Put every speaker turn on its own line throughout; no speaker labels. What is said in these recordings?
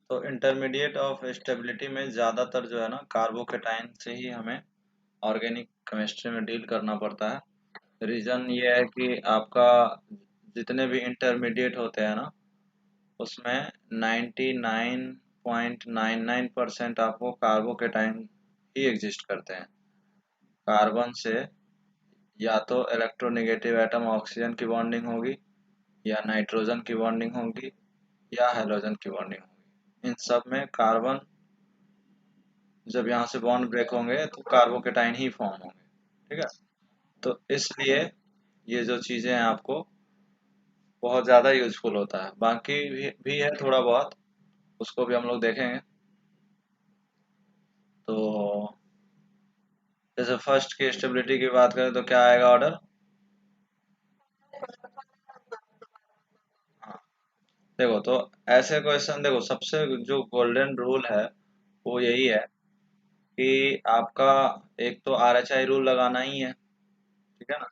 तो intermediate of stability में ज़्यादातर जो है ना कार्बोकेटाइन से ही हमें ऑर्गेनिक केमिस्ट्री में डील करना पड़ता है। रीज़न ये है कि आपका जितने भी इंटरमीडिएट होते हैं ना उसमें 99.99% आपको कार्बोकेटाइन ही एग्जिस्ट करते हैं। कार्बन से या तो इलेक्ट्रोनेगेटिव एटम ऑक्सीजन की बॉन्डिंग होगी, या नाइट्रोजन की बॉन्डिंग होगी, या हेलोजन की बॉन्डिंग होगी। इन सब में कार्बन जब यहाँ से बॉन्ड ब्रेक होंगे तो कार्बोकेटाइन ही फॉर्म होंगे। ठीक है, तो इसलिए ये जो चीज़ें हैं आपको बहुत ज़्यादा यूजफुल होता है। बाकी भी है थोड़ा बहुत, उसको भी हम लोग देखेंगे। तो जैसे फर्स्ट की स्टेबिलिटी की बात करें तो क्या आएगा ऑर्डर? हाँ, देखो तो ऐसे क्वेश्चन, देखो सबसे जो गोल्डन रूल है वो यही है कि आपका एक तो RHI रूल लगाना ही है। ठीक है ना?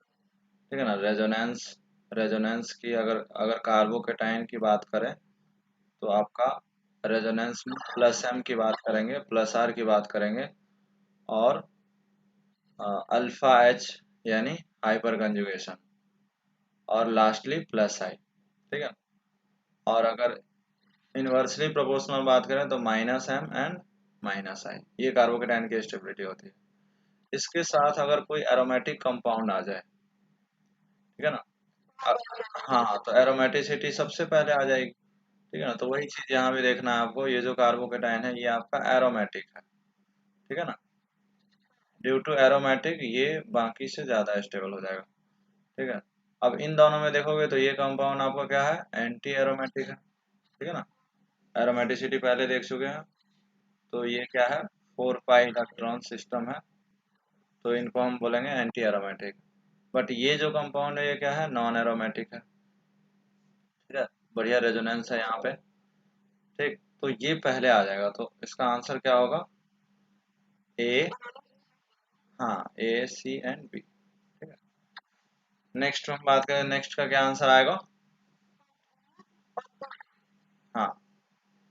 ठीक है ना? रेजोनेंस, रेजोनेंस की अगर अगर कार्बोकेटाइन की बात करें तो आपका रेजोनेंस में प्लस एम की बात करेंगे, प्लस आर की बात करेंगे, और अल्फा एच यानी हाइपर कंजुगेशन, और लास्टली प्लस आई। ठीक है, और अगर इनवर्सली प्रोपोर्शनल बात करें तो माइनस एम एंड माइनस आई, ये कार्बोकेटाइन की स्टेबिलिटी होती है। इसके साथ अगर कोई एरोमेटिक कंपाउंड आ जाए, ठीक है ना, हाँ, तो एरोमेटिसिटी सबसे पहले आ जाएगी। ठीक है ना, तो वही चीज यहाँ भी देखना है आपको, ये जो कार्बोकेटाइन है ये आपका एरोमेटिक है। ठीक है ना, ड्यू टू एरोमेटिक ये बाकी से ज्यादा स्टेबल हो जाएगा। ठीक है, अब इन दोनों में देखोगे तो ये कंपाउंड आपका क्या है, एंटी एरोमेटिक है। ठीक है ना, एरोमेटिसिटी पहले देख चुके हैं, तो ये क्या है, 4 पाई इलेक्ट्रॉन सिस्टम है, तो इनको हम बोलेंगे एंटी एरोमेटिक। बट ये जो कंपाउंड है ये क्या है, नॉन एरोमेटिक है। ठीक है, बढ़िया रेजोनेंस है यहाँ पे। ठीक, तो ये पहले आ जाएगा, तो इसका आंसर क्या होगा, ए। हाँ, A, C एंड B। ठीक है, नेक्स्ट हम बात करें, नेक्स्ट का क्या आंसर आएगा? हाँ,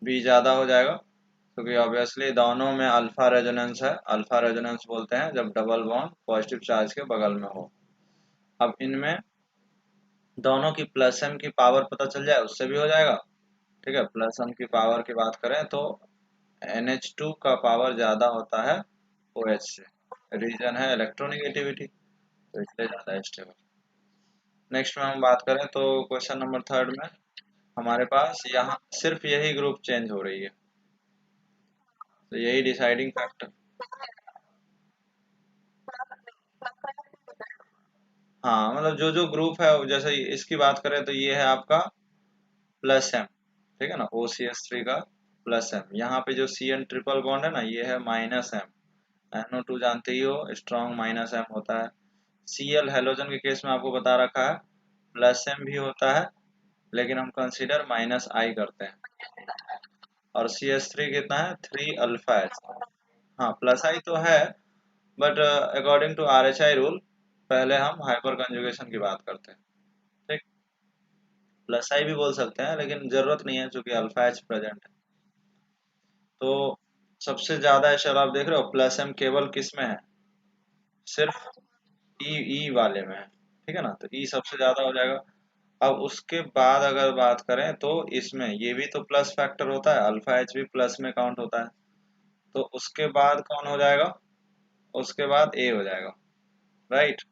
बी ज्यादा हो जाएगा, क्योंकि ऑब्वियसली दोनों में अल्फा रेजोनेंस है। अल्फा रेजोनेंस बोलते हैं जब डबल बॉन्ड पॉजिटिव चार्ज के बगल में हो। अब इनमें दोनों की प्लस एम की पावर पता चल जाए उससे भी हो जाएगा। ठीक है, प्लस एम की पावर की बात करें तो NH2 का पावर ज्यादा होता है OH से। रीजन है इलेक्ट्रोनेगेटिविटी, तो इसलिए ज्यादा स्टेबल। नेक्स्ट में हम बात करें तो क्वेश्चन नंबर थर्ड में हमारे पास यहाँ सिर्फ यही ग्रुप चेंज हो रही है, तो यही डिसाइडिंग फैक्टर। हाँ, मतलब जो जो ग्रुप है, जैसे इसकी बात करें तो ये है आपका प्लस एम। ठीक है ना, OCH3 का प्लस एम। यहाँ पे जो CN ट्रिपल बॉन्ड है ना ये है माइनस एम। NO2 जानते ही हो, स्ट्रॉन्ग माइनस एम होता है। Cl हेलोजन के केस में आपको बता रखा है प्लस एम भी होता है, लेकिन हम कंसीडर माइनस आई करते हैं। और CH3 कितना है, 3 अल्फा एच। हाँ, प्लस आई तो है, but according to RHI rule पहले हम हाइपर कंजुगेशन की बात करते हैं। ठीक, प्लस आई भी बोल सकते हैं लेकिन जरूरत नहीं है क्योंकि अल्फा एच प्रेजेंट है। तो सबसे ज्यादा शर आप देख रहे हो प्लस एम केवल किस में है, सिर्फ ई वाले में है। ठीक है ना, तो ई सबसे ज्यादा हो जाएगा। अब उसके बाद अगर बात करें तो इसमें ये भी तो प्लस फैक्टर होता है, अल्फा एच भी प्लस में काउंट होता है। तो उसके बाद कौन हो जाएगा, उसके बाद ए हो जाएगा। राइट,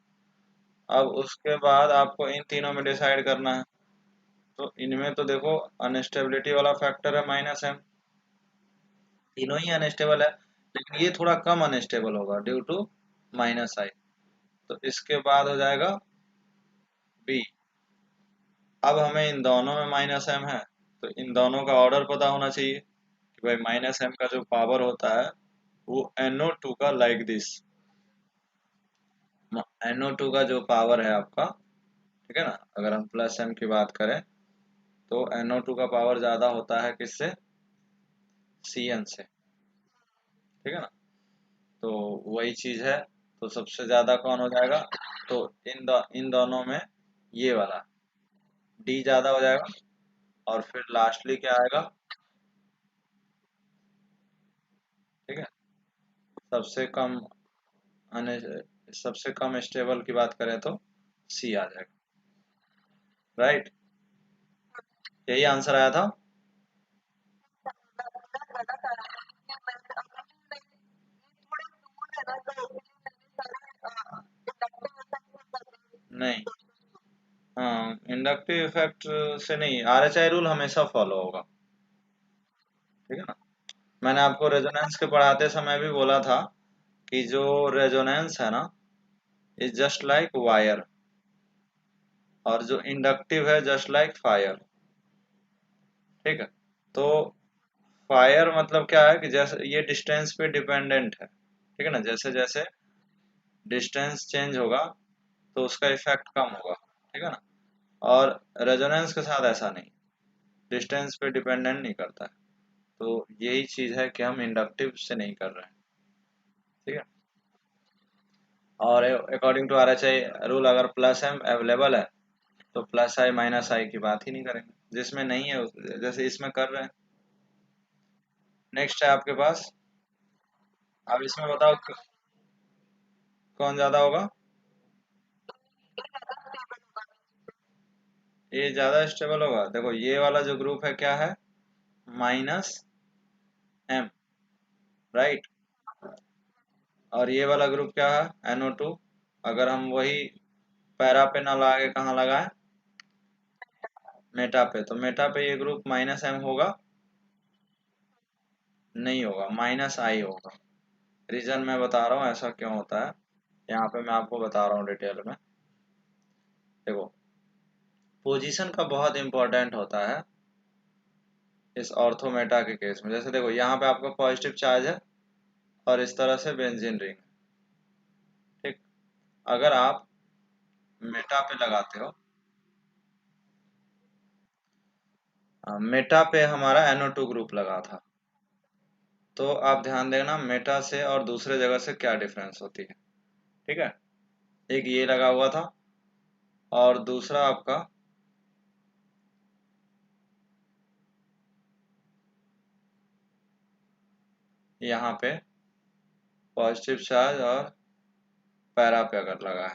अब उसके बाद आपको इन तीनों में डिसाइड करना है। तो इनमें तो देखो अनस्टेबिलिटी वाला फैक्टर है माइनस एम, तीनों ही अनस्टेबल है, लेकिन ये थोड़ा कम अनस्टेबल होगा ड्यू टू माइनस आई। तो इसके बाद हो जाएगा बी। अब हमें इन दोनों में माइनस एम है, तो इन दोनों का ऑर्डर पता होना चाहिए कि भाई माइनस एम का जो पावर होता है वो NO2 का लाइक दिस। NO2 का जो पावर है आपका, ठीक है ना, अगर हम प्लस एम की बात करें तो NO2 का पावर ज्यादा होता है किससे, CN से। ठीक है ना, तो वही चीज है। तो सबसे ज्यादा कौन हो जाएगा, तो इन दोनों में ये वाला डी ज्यादा हो जाएगा। और फिर लास्टली क्या आएगा, सबसे कम सबसे कम स्टेबल की बात करें तो सी आ जाएगा। राइट, यही आंसर आया था। नहीं, हाँ, इंडक्टिव इफेक्ट से नहीं, आरएचआई रूल हमेशा फॉलो होगा। ठीक है ना। मैंने आपको रेजोनेंस के पढ़ाते समय भी बोला था कि जो रेजोनेंस है ना, इज जस्ट लाइक वायर, और जो इंडक्टिव है जस्ट लाइक फायर। ठीक है। तो फायर मतलब क्या है कि जैसे ये डिस्टेंस पे डिपेंडेंट है। ठीक है ना, जैसे जैसे डिस्टेंस चेंज होगा तो उसका इफेक्ट कम होगा। ठीक है ना। और रेजोनेंस के साथ ऐसा नहीं, डिस्टेंस पे डिपेंडेंट नहीं करता है। तो यही चीज है कि हम इंडक्टिव से नहीं कर रहे हैं। ठीक है। और अकॉर्डिंग टू आरएचआई रूल, अगर प्लस एम अवेलेबल है तो प्लस आई माइनस आई की बात ही नहीं करेंगे, जिसमें नहीं है जैसे इसमें कर रहे हैं। नेक्स्ट है आपके पास। अब इसमें बताओ कौन ज्यादा होगा। ये ज्यादा स्टेबल होगा। देखो ये वाला जो ग्रुप है क्या है, माइनस एम। राइट। और ये वाला ग्रुप क्या है, NO2। अगर हम वही पैरा पे ना लगा के कहाँ लगाए, मेटा पे, तो मेटा पे ये ग्रुप माइनस एम होगा? नहीं होगा, माइनस आई होगा। रीजन मैं बता रहा हूँ ऐसा क्यों होता है, यहाँ पे मैं आपको बता रहा हूँ डिटेल में। देखो, पोजीशन का बहुत इंपॉर्टेंट होता है इस ऑर्थोमेटा के केस में। जैसे देखो यहाँ पे आपका पॉजिटिव चार्ज है और इस तरह से बेंजीन रिंग। ठीक। अगर आप मेटा पे लगाते हो, मेटा पे हमारा NO2 ग्रुप लगा था, तो आप ध्यान देना मेटा से और दूसरे जगह से क्या डिफरेंस होती है। ठीक है। एक ये लगा हुआ था और दूसरा आपका यहाँ पे पॉजिटिव चार्ज और पैरा पे अगर लगा है।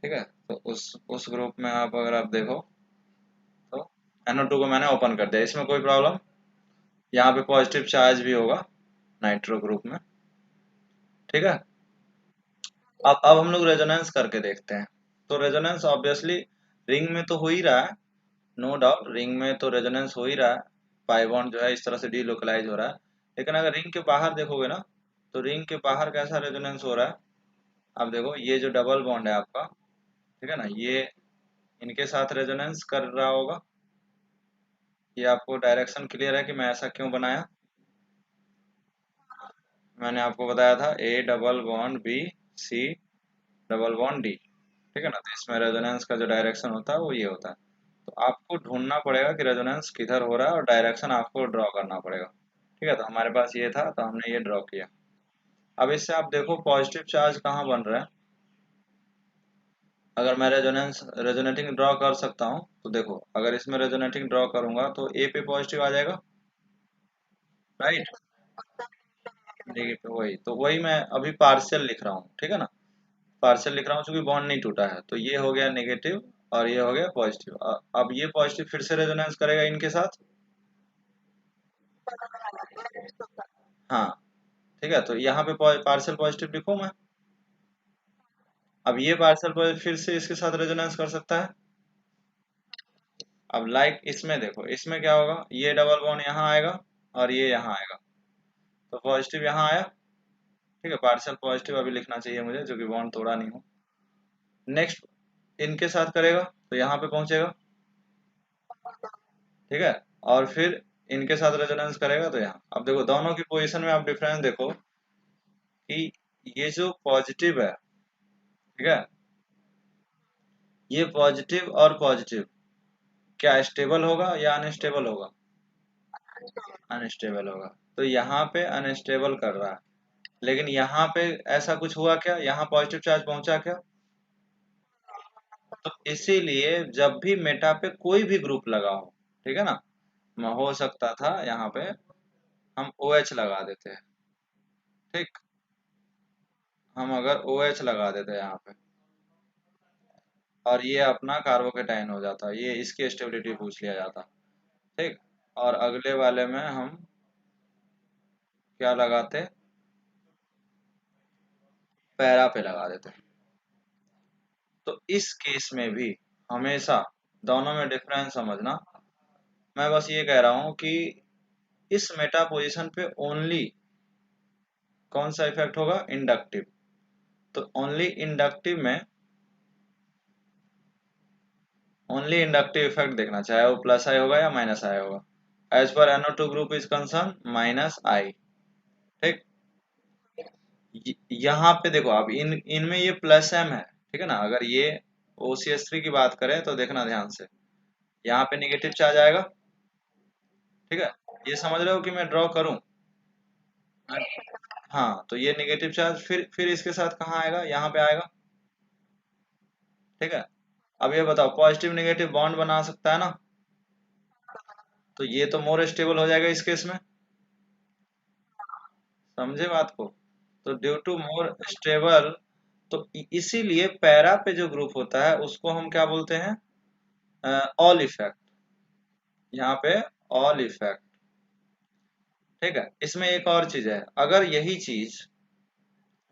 ठीक है। तो उस ग्रुप में आप अगर आप देखो तो NO2 को मैंने ओपन कर दिया, इसमें कोई प्रॉब्लम। यहाँ पे पॉजिटिव चार्ज भी होगा नाइट्रो ग्रुप में। ठीक है। अब हम लोग रेजोनेंस करके देखते हैं। तो रेजोनेंस ऑब्वियसली रिंग में तो हो ही रहा है, नो डाउट, रिंग में तो रेजोनेंस हो ही रहा है। पाई बॉन्ड जो है इस तरह से डीलोकलाइज हो रहा है। लेकिन अगर रिंग के बाहर देखोगे ना, तो रिंग के बाहर कैसा रेजोनेंस हो रहा है। अब देखो ये जो डबल बॉन्ड है आपका, ठीक है ना, ये इनके साथ रेजोनेंस कर रहा होगा। ये आपको डायरेक्शन क्लियर है कि मैं ऐसा क्यों बनाया। मैंने आपको बताया था A double bond B, C double bond D। ठीक है ना, तो इसमें रेजोनेंस का जो डायरेक्शन होता है वो ये होता है। तो आपको ढूंढना पड़ेगा कि रेजोनेंस किधर हो रहा है और डायरेक्शन आपको ड्रॉ करना पड़ेगा। ठीक है। तो हमारे पास ये था तो हमने ये ड्रॉ किया। अब इससे आप देखो पॉजिटिव चार्ज कहाँ बन रहा है। अगर मैं रेजोनेटिंग ड्रॉ कर सकता हूँ तो देखो, अगर इसमें रेजोनेटिंग ड्रॉ करूंगा तो ए पे पॉजिटिव आ जाएगा। राइट। नेगेटिव, वही तो वही मैं अभी पार्शियल लिख रहा हूँ। ठीक है ना, पार्शियल लिख रहा हूँ क्योंकि बॉन्ड नहीं टूटा है। तो ये हो गया नेगेटिव और ये हो गया पॉजिटिव। अब ये पॉजिटिव फिर से रेजोनेंस करेगा इनके साथ। हाँ। ठीक है। तो यहाँ पे पार्शियल पॉजिटिव लिखूँ मैं। अब ये पार्शियल पॉजिटिव फिर से इसके साथ रेजोनेंस कर सकता है। अब लाइक इसमें देखो, इसमें क्या होगा, ये डबल बॉन्ड यहाँ आएगा और ये यहाँ आएगा, तो पॉजिटिव यहाँ आया। ठीक है। पार्शियल पॉजिटिव अभी लिखना चाहिए मुझे, जो कि बॉन्ड तोड़ा नहीं हो। नेक्स्ट इनके साथ करेगा तो यहाँ पे पहुंचेगा। ठीक है। और फिर इनके साथ रेजोनेंस करेगा तो यहाँ। अब देखो दोनों की पोजीशन में आप डिफरेंस देखो कि ये जो पॉजिटिव है, ठीक है, ये पॉजिटिव और पॉजिटिव क्या स्टेबल होगा या अनस्टेबल होगा। अनस्टेबल होगा। तो यहाँ पे अनस्टेबल कर रहा है। लेकिन यहाँ पे ऐसा कुछ हुआ क्या, यहाँ पॉजिटिव चार्ज पहुंचा क्या। तो इसीलिए जब भी मेटा पे कोई भी ग्रुप लगा हो, ठीक है ना, हो सकता था यहाँ पे हम OH लगा देते हैं। ठीक। हम अगर OH लगा देते यहाँ पे और ये अपना कार्बोकेटाइन हो जाता, ये इसकी स्टेबिलिटी पूछ लिया जाता। ठीक। और अगले वाले में हम क्या लगाते, पैरा पे लगा देते। तो इस केस में भी हमेशा दोनों में डिफरेंस समझना। मैं बस ये कह रहा हूं कि इस मेटा पोजीशन पे ओनली कौन सा इफेक्ट होगा, इंडक्टिव। तो ओनली इंडक्टिव इफेक्ट देखना, चाहे वो प्लस आई होगा या माइनस आई होगा। As per NO2 group is concern minus I. ठीक। यहाँ पे देखो, अब इनमें ये प्लस एम है, ठीक है ना। अगर ये OCH3 की बात करें तो देखना ध्यान से, यहाँ पे निगेटिव चार्ज आएगा। ठीक है, ये समझ रहे हो कि मैं ड्रॉ करूं। हाँ, तो ये निगेटिव चार्ज फिर इसके साथ कहाँ आएगा, यहाँ पे आएगा। ठीक है। अब ये बताओ, पॉजिटिव नेगेटिव बॉन्ड बना सकता है ना, तो ये तो मोर स्टेबल हो जाएगा इस केस में। समझे बात को। तो ड्यू टू मोर स्टेबल, तो इसीलिए पैरा पे जो ग्रुप होता है उसको हम क्या बोलते हैं, ऑल इफेक्ट। यहाँ पे ऑल इफेक्ट। ठीक है। इसमें एक और चीज है, अगर यही चीज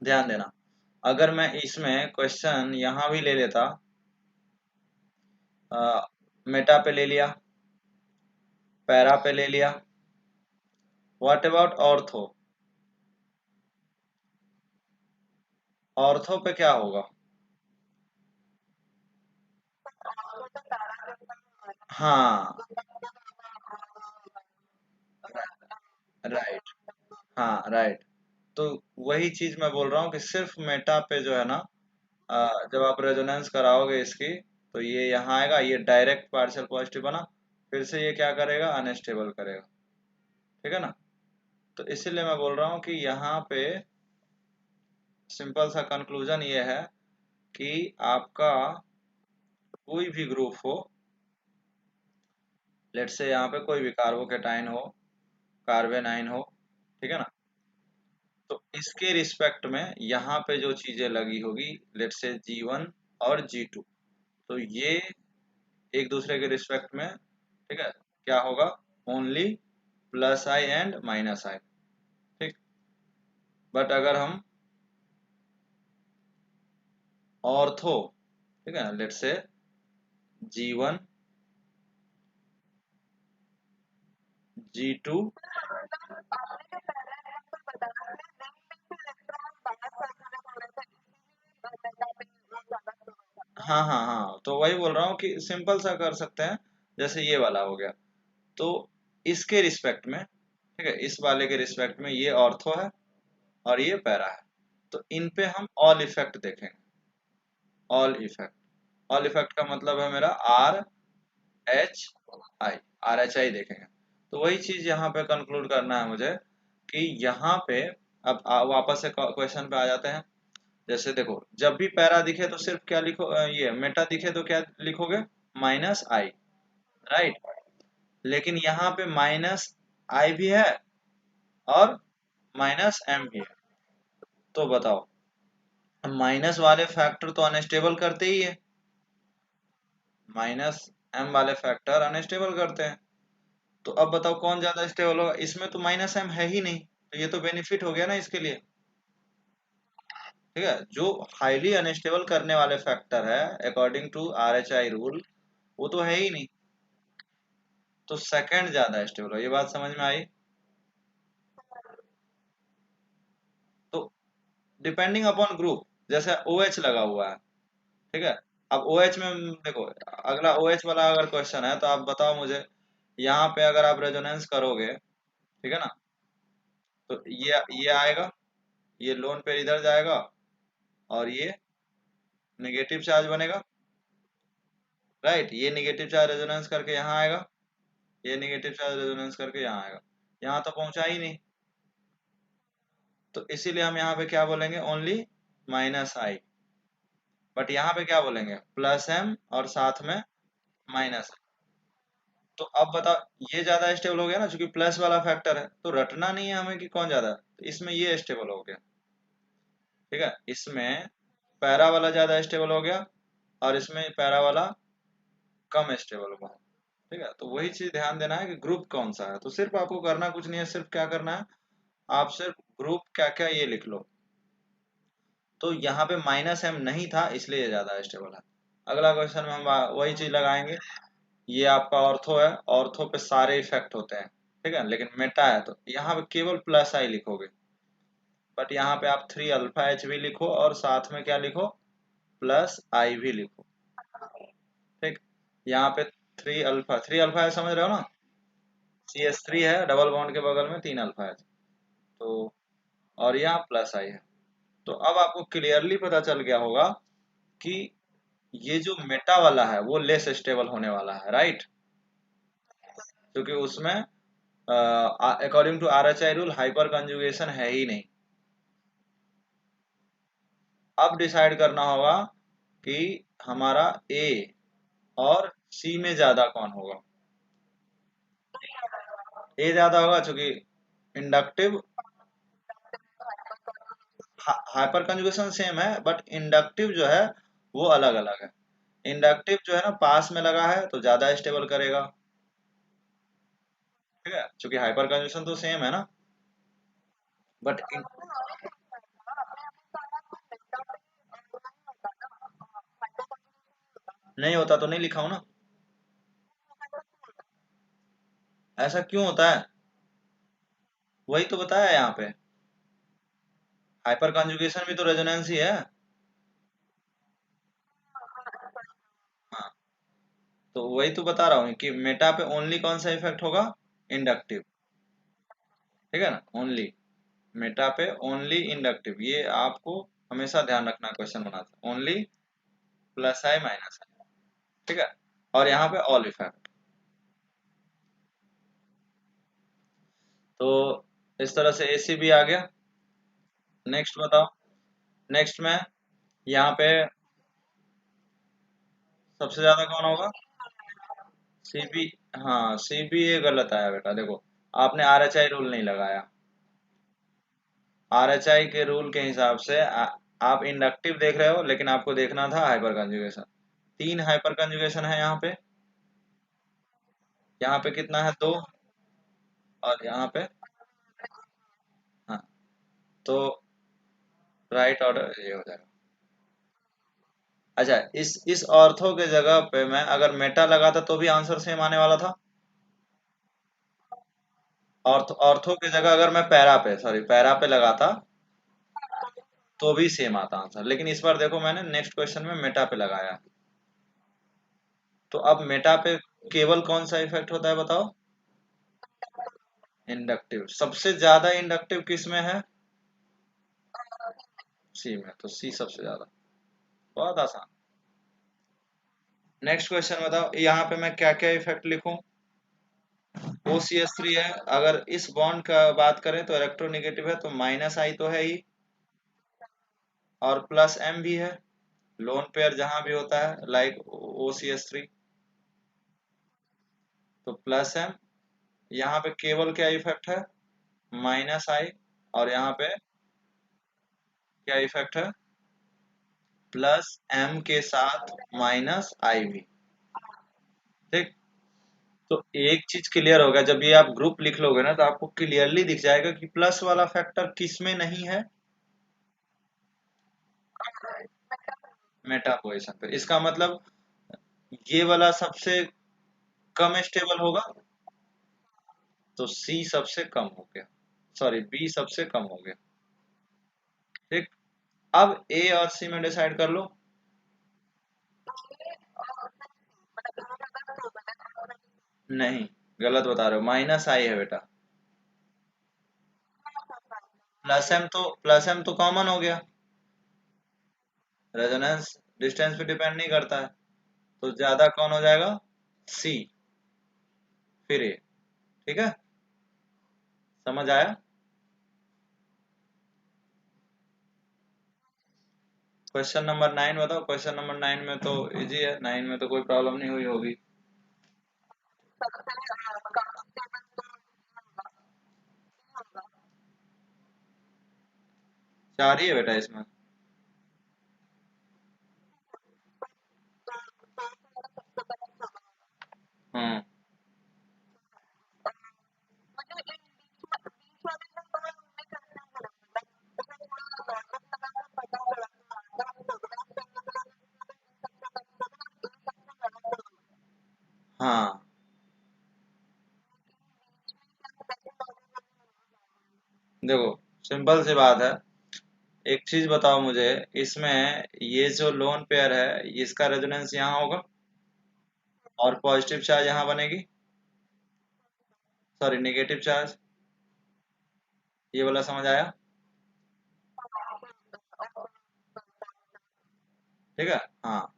ध्यान देना, अगर मैं इसमें क्वेश्चन यहाँ भी ले लेता, मेटा पे ले लिया, पैरा पे ले लिया, व्हाट अबाउट ऑर्थो, ऑर्थो पे क्या होगा। हाँ, राइट। हाँ, राइट। तो वही चीज मैं बोल रहा हूँ कि सिर्फ मेटा पे जो है ना, जब आप रेजोनेंस कराओगे इसकी, तो ये यहाँ आएगा, ये डायरेक्ट पार्शियल पॉजिटिव बना, फिर से ये क्या करेगा, अनस्टेबल करेगा। ठीक है ना। तो इसीलिए मैं बोल रहा हूँ कि यहाँ पे सिंपल सा कंक्लूजन ये है कि आपका कोई भी ग्रुप हो, लेट से यहाँ पे कोई भी कार्बोकेटाइन हो, कार्बेनाइन हो, ठीक है ना, तो इसके रिस्पेक्ट में यहाँ पे जो चीजें लगी होगी, लेट से G1 और G2, तो ये एक दूसरे के रिस्पेक्ट में, ठीक है, क्या होगा, only plus I and minus I. ठीक। बट अगर हम ऑर्थो, ठीक है, लेट से G1 G2, हाँ हाँ हाँ, तो वही बोल रहा हूँ कि सिंपल सा कर सकते हैं, जैसे ये वाला हो गया, तो इसके रिस्पेक्ट में, ठीक है, इस वाले के रिस्पेक्ट में ये ऑर्थो है और ये पैरा है, तो इन पे हम ऑल इफेक्ट देखेंगे। ऑल इफेक्ट, ऑल इफेक्ट का मतलब है मेरा एच आई, RHI देखेंगे। तो वही चीज यहाँ पे कंक्लूड करना है मुझे कि यहाँ पे, अब वापस से क्वेश्चन पे आ जाते हैं। जैसे देखो, जब भी पैरा दिखे तो सिर्फ क्या लिखो, ये मेटा दिखे तो क्या लिखोगे, माइनस आई, राइट। लेकिन यहाँ पे माइनस आई भी है और माइनस एम भी है, तो बताओ, माइनस वाले फैक्टर तो अनस्टेबल करते ही है, माइनस एम वाले फैक्टर अनस्टेबल करते हैं। तो अब बताओ कौन ज्यादा स्टेबल होगा, इसमें तो माइनस एम है ही नहीं, तो ये तो बेनिफिट हो गया ना इसके लिए। ठीक है, जो हाईली अनस्टेबल करने वाले फैक्टर है अकॉर्डिंग टू RHI रूल, वो तो है ही नहीं, तो सेकंड ज्यादा स्टेबल हो, ये बात समझ में आई। तो डिपेंडिंग अपॉन ग्रुप, जैसे OH लगा हुआ है, ठीक है, अब OH में देखो, अगला OH वाला अगर क्वेश्चन है तो आप बताओ मुझे, यहाँ पे अगर आप रेजोनेंस करोगे, ठीक है ना, तो ये आएगा, ये लोन पे इधर जाएगा और ये नेगेटिव चार्ज बनेगा, राइट। ये नेगेटिव चार्ज रेजोनेंस करके यहाँ आएगा, ये नेगेटिव चार्ज रेजोनेंस करके यहाँ आएगा, यहाँ तो पहुंचा ही नहीं, तो इसीलिए हम यहाँ पे क्या बोलेंगे, ओनली माइनस आई। बट यहाँ पे क्या बोलेंगे, प्लस एम और साथ में माइनस। तो अब बताओ, ये ज्यादा स्टेबल हो गया ना, क्योंकि प्लस वाला फैक्टर है, तो रटना नहीं है हमें कि कौन ज्यादा, तो इसमें ये स्टेबल हो गया। ठीक है, इसमें पैरा वाला ज्यादा स्टेबल हो गया और इसमें पैरा वाला कम स्टेबल हुआ। ठीक है, तो वही चीज ध्यान देना है कि ग्रुप कौन सा है। तो सिर्फ आपको करना कुछ नहीं है, सिर्फ क्या करना है, आप सिर्फ ग्रुप क्या क्या ये लिख लो। तो यहाँ पे माइनस एम नहीं था इसलिए ये ज्यादा स्टेबल है। अगला क्वेश्चन में हम वही चीज लगाएंगे। ये आपका ऑर्थो है, ऑर्थो पे सारे इफेक्ट होते हैं, ठीक है, लेकिन मेटा है तो यहाँ पे केवल प्लस आई लिखोगे। बट यहाँ पे आप 3 अल्फा एच भी लिखो और साथ में क्या लिखो, प्लस आई भी लिखो। ठीक, यहाँ पे 3 अल्फा है, समझ रहे हो ना। CH3 है, डबल बॉन्ड के बगल में 3 अल्फा एच। तो और यहाँ प्लस आई है। तो अब आपको क्लियरली पता चल गया होगा कि ये जो मेटा वाला है वो लेस स्टेबल होने वाला है, राइट। क्योंकि उसमें according to RHI rule hyper conjugation है ही नहीं। अब डिसाइड करना होगा कि हमारा ए और सी में ज्यादा कौन होगा। ए ज्यादा होगा क्योंकि इंडक्टिव, हाइपर कंजुगेशन सेम है बट इंडक्टिव जो है वो अलग अलग है। इंडक्टिव जो है ना पास में लगा है तो ज्यादा स्टेबल करेगा, ठीक है, क्योंकि हाइपर कंजुगेशन तो सेम है ना। बट नहीं होता तो नहीं लिखा हूं ना। ऐसा क्यों होता है, वही तो बताया यहाँ पे। हाइपर कंजुगेशन भी तो रेजोनेंस ही है। हाँ, तो वही तो बता रहा हूँ कि मेटा पे ओनली कौन सा इफेक्ट होगा, इंडक्टिव। ठीक है ना, ओनली मेटा पे ओनली इंडक्टिव, ये आपको हमेशा ध्यान रखना क्वेश्चन बनाते only plus I minus I. ठीक है, और यहाँ पे ऑल इफेक्ट। तो इस तरह से AC भी आ गया। नेक्स्ट बताओ। नेक्स्ट में यहाँ पे सबसे ज्यादा कौन होगा, CB। हाँ, CB ये गलत आया बेटा, देखो आपने RHI रूल नहीं लगाया। RHI के रूल के हिसाब से आप इंडक्टिव देख रहे हो लेकिन आपको देखना था हाइपर कंजुगेशन। 3 हाइपर कंजुगेशन है यहाँ पे। यहाँ पे कितना है, 2। और यहाँ पे, हाँ, तो राइट ऑर्डर ये हो जाएगा। अच्छा, इस ऑर्थो के जगह पे मैं अगर मेटा लगाता तो भी आंसर सेम आने वाला था। ऑर्थो ऑर्थो की जगह अगर मैं पैरा पे लगाता तो भी सेम आता आंसर, लेकिन इस बार देखो मैंने नेक्स्ट क्वेश्चन में मेटा पे लगाया। तो अब मेटा पे केवल कौन सा इफेक्ट होता है बताओ, इंडक्टिव। सबसे ज्यादा इंडक्टिव किस में है, सी में, तो सी सबसे ज्यादा। बहुत आसान। नेक्स्ट क्वेश्चन बताओ, यहाँ पे मैं क्या क्या इफेक्ट लिखूं। OCH3 है, अगर इस बॉन्ड का बात करें तो इलेक्ट्रोनेगेटिव है तो माइनस आई तो है ही, और प्लस M भी है। लोन पेयर जहां भी होता है लाइक OCH3, तो प्लस M। यहाँ पे केवल क्या इफेक्ट है, माइनस आई, और यहाँ पे क्या इफेक्ट है, प्लस M के साथ माइनस आई भी। ठीक, तो एक चीज क्लियर होगा, जब ये आप ग्रुप लिख लोगे ना तो आपको क्लियरली दिख जाएगा कि प्लस वाला फैक्टर किस में नहीं है, मेटा पोजिशन पे। इसका मतलब ये वाला सबसे कम स्टेबल होगा, तो सी सबसे कम हो गया, सॉरी बी सबसे कम हो गया। ठीक, अब ए और सी में डिसाइड कर लो। नहीं, गलत बता रहे हो, माइनस आई है बेटा। प्लस एम तो कॉमन हो गया, रेजोनेंस डिस्टेंस पे डिपेंड नहीं करता है। तो ज्यादा कौन हो जाएगा, सी, फिर ए। ठीक है, समझ आया। क्वेश्चन नंबर 9 बताओ। क्वेश्चन नंबर 9 में तो इजी है, 9 में तो कोई प्रॉब्लम नहीं हुई होगी। 4 ही है बेटा इसमें। देखो सिंपल सी बात है, एक चीज बताओ मुझे, इसमें ये जो लोन पेयर है इसका रेजोनेंस यहाँ होगा और पॉजिटिव चार्ज यहाँ बनेगी, सॉरी नेगेटिव चार्ज, ये वाला समझ आया? ठीक है। हाँ,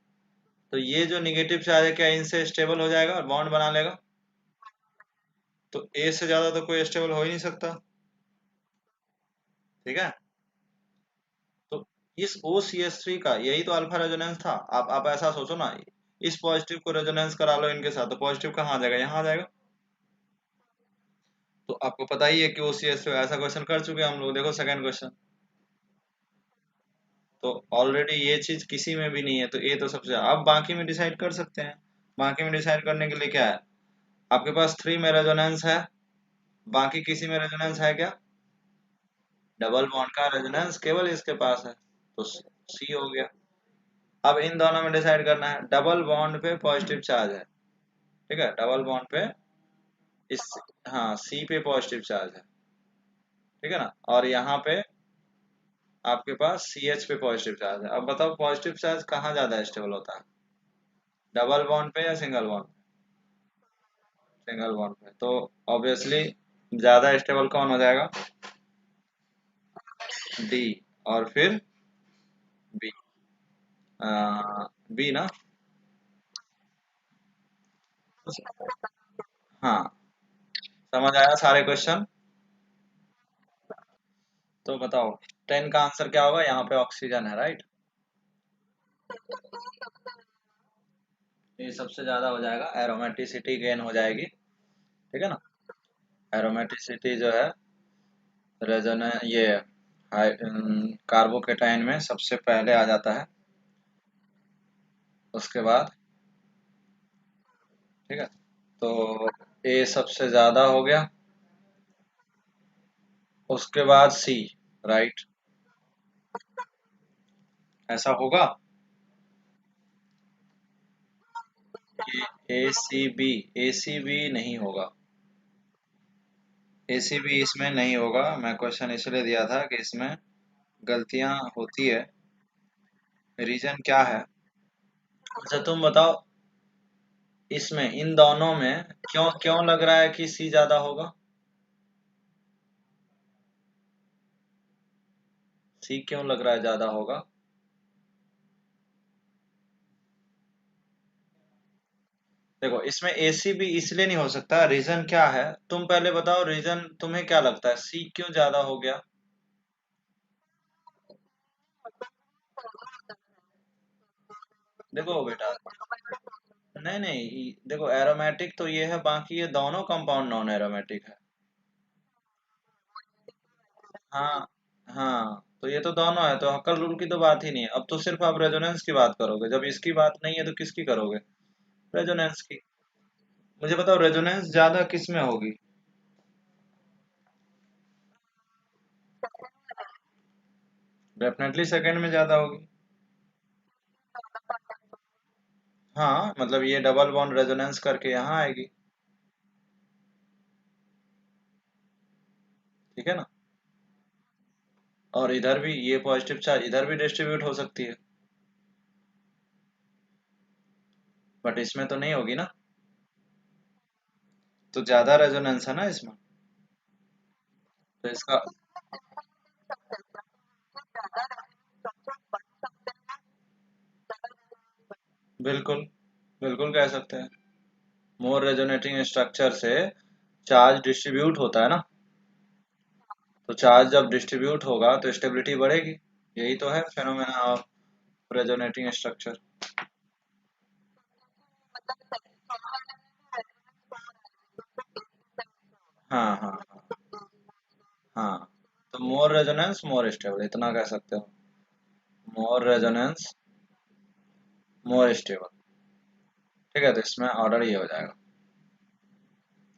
तो ये जो निगेटिव चार्ज है क्या इनसे स्टेबल हो जाएगा और बॉन्ड बना लेगा? तो ए से ज्यादा तो कोई स्टेबल हो ही नहीं सकता। ठीक है। तो इस ओ सी एस थ्री का यही तो अल्फा रेजोनेंस था। आप ऐसा सोचो ना, इस पॉजिटिव को रेजोनेंस करा लो इनके साथ, तो पॉजिटिव कहाँ आ जाएगा? यहाँ आ जाएगा। तो आपको पता ही है कि ओ सी एस थ्री ऐसा क्वेश्चन कर चुके हैं हम लोग, देखो सेकंड क्वेश्चन। तो ऑलरेडी ये चीज किसी में भी नहीं है, तो ये तो सबसे, अब बाकी में डिसाइड कर सकते हैं। बाकी में डिसाइड करने के लिए क्या है, आपके पास थ्री में रेजोनेंस है, बाकी किसी में रेजोनेंस है क्या? डबल बॉन्ड का रेजोनेंस केवल इसके पास है, तो सी हो गया। अब इन दोनों में डिसाइड करना है, डबल बॉन्ड पे पॉजिटिव चार्ज है, ठीक है, डबल बॉन्ड पे इस, हाँ सी पे पॉजिटिव चार्ज है, ठीक है ना, और यहाँ पे आपके पास सी एच पे पॉजिटिव चार्ज है। अब बताओ पॉजिटिव चार्ज कहाँ ज्यादा स्टेबल होता है, डबल बॉन्ड पे या सिंगल बॉन्ड? सिंगल बॉन्ड पे, तो ऑब्वियसली ज्यादा स्टेबल कौन हो जाएगा? डी, और फिर बी, बी ना। हाँ, समझ आया सारे क्वेश्चन? तो बताओ 10 का आंसर क्या होगा? यहाँ पे ऑक्सीजन है, राइट? ये सबसे ज्यादा हो जाएगा, एरोमेटिसिटी गेन हो जाएगी, ठीक है ना। एरोमेटिसिटी जो है रेजोन ये कार्बोकेटाइन में सबसे पहले आ जाता है, उसके बाद, ठीक है, तो ए सबसे ज्यादा हो गया, उसके बाद सी, राइट? ऐसा होगा कि ए सी बी नहीं होगा, ए सी बी इसमें नहीं होगा। मैं क्वेश्चन इसलिए दिया था कि इसमें गलतियां होती है, रीजन क्या है? अच्छा तुम बताओ, इसमें इन दोनों में क्यों क्यों लग रहा है कि सी ज्यादा होगा? सी क्यों लग रहा है ज्यादा होगा? देखो इसमें एसी भी इसलिए नहीं हो सकता, रीजन क्या है? तुम पहले बताओ रीजन, तुम्हें क्या लगता है सी क्यों ज्यादा हो गया? देखो बेटा, नहीं नहीं, देखो एरोमेटिक तो ये है, बाकी ये दोनों कंपाउंड नॉन एरोमेटिक है। हाँ हाँ, तो ये तो दोनों है, तो हक्कल रूल की तो बात ही नहीं है। अब तो सिर्फ आप रेजोनेंस की बात करोगे, जब इसकी बात नहीं है तो किसकी करोगे? रेजोनेंस की। मुझे बताओ रेजोनेंस ज्यादा किस में होगी? डेफिनेटली सेकंड में ज्यादा होगी। हाँ मतलब ये डबल बॉन्ड रेजोनेंस करके यहाँ आएगी, ठीक है ना। और इधर भी ये पॉजिटिव चार्ज इधर भी डिस्ट्रीब्यूट हो सकती है, बट इसमें तो नहीं होगी ना, तो ज्यादा रेजोनेंस है ना इसमें, तो इसका, बिल्कुल बिल्कुल कह सकते हैं। मोर रेजोनेटिंग स्ट्रक्चर से चार्ज डिस्ट्रीब्यूट होता है ना, तो चार्ज जब डिस्ट्रीब्यूट होगा तो स्टेबिलिटी बढ़ेगी, यही तो है फेनोमेना ऑफ रेजोनेटिंग स्ट्रक्चर। हाँ हाँ हाँ हाँ, तो मोर रेजोनेंस मोर स्टेबल, इतना कह सकते हो, मोर रेजोनेंस मोर स्टेबल, ठीक है, तो इसमें ऑर्डर ये हो जाएगा।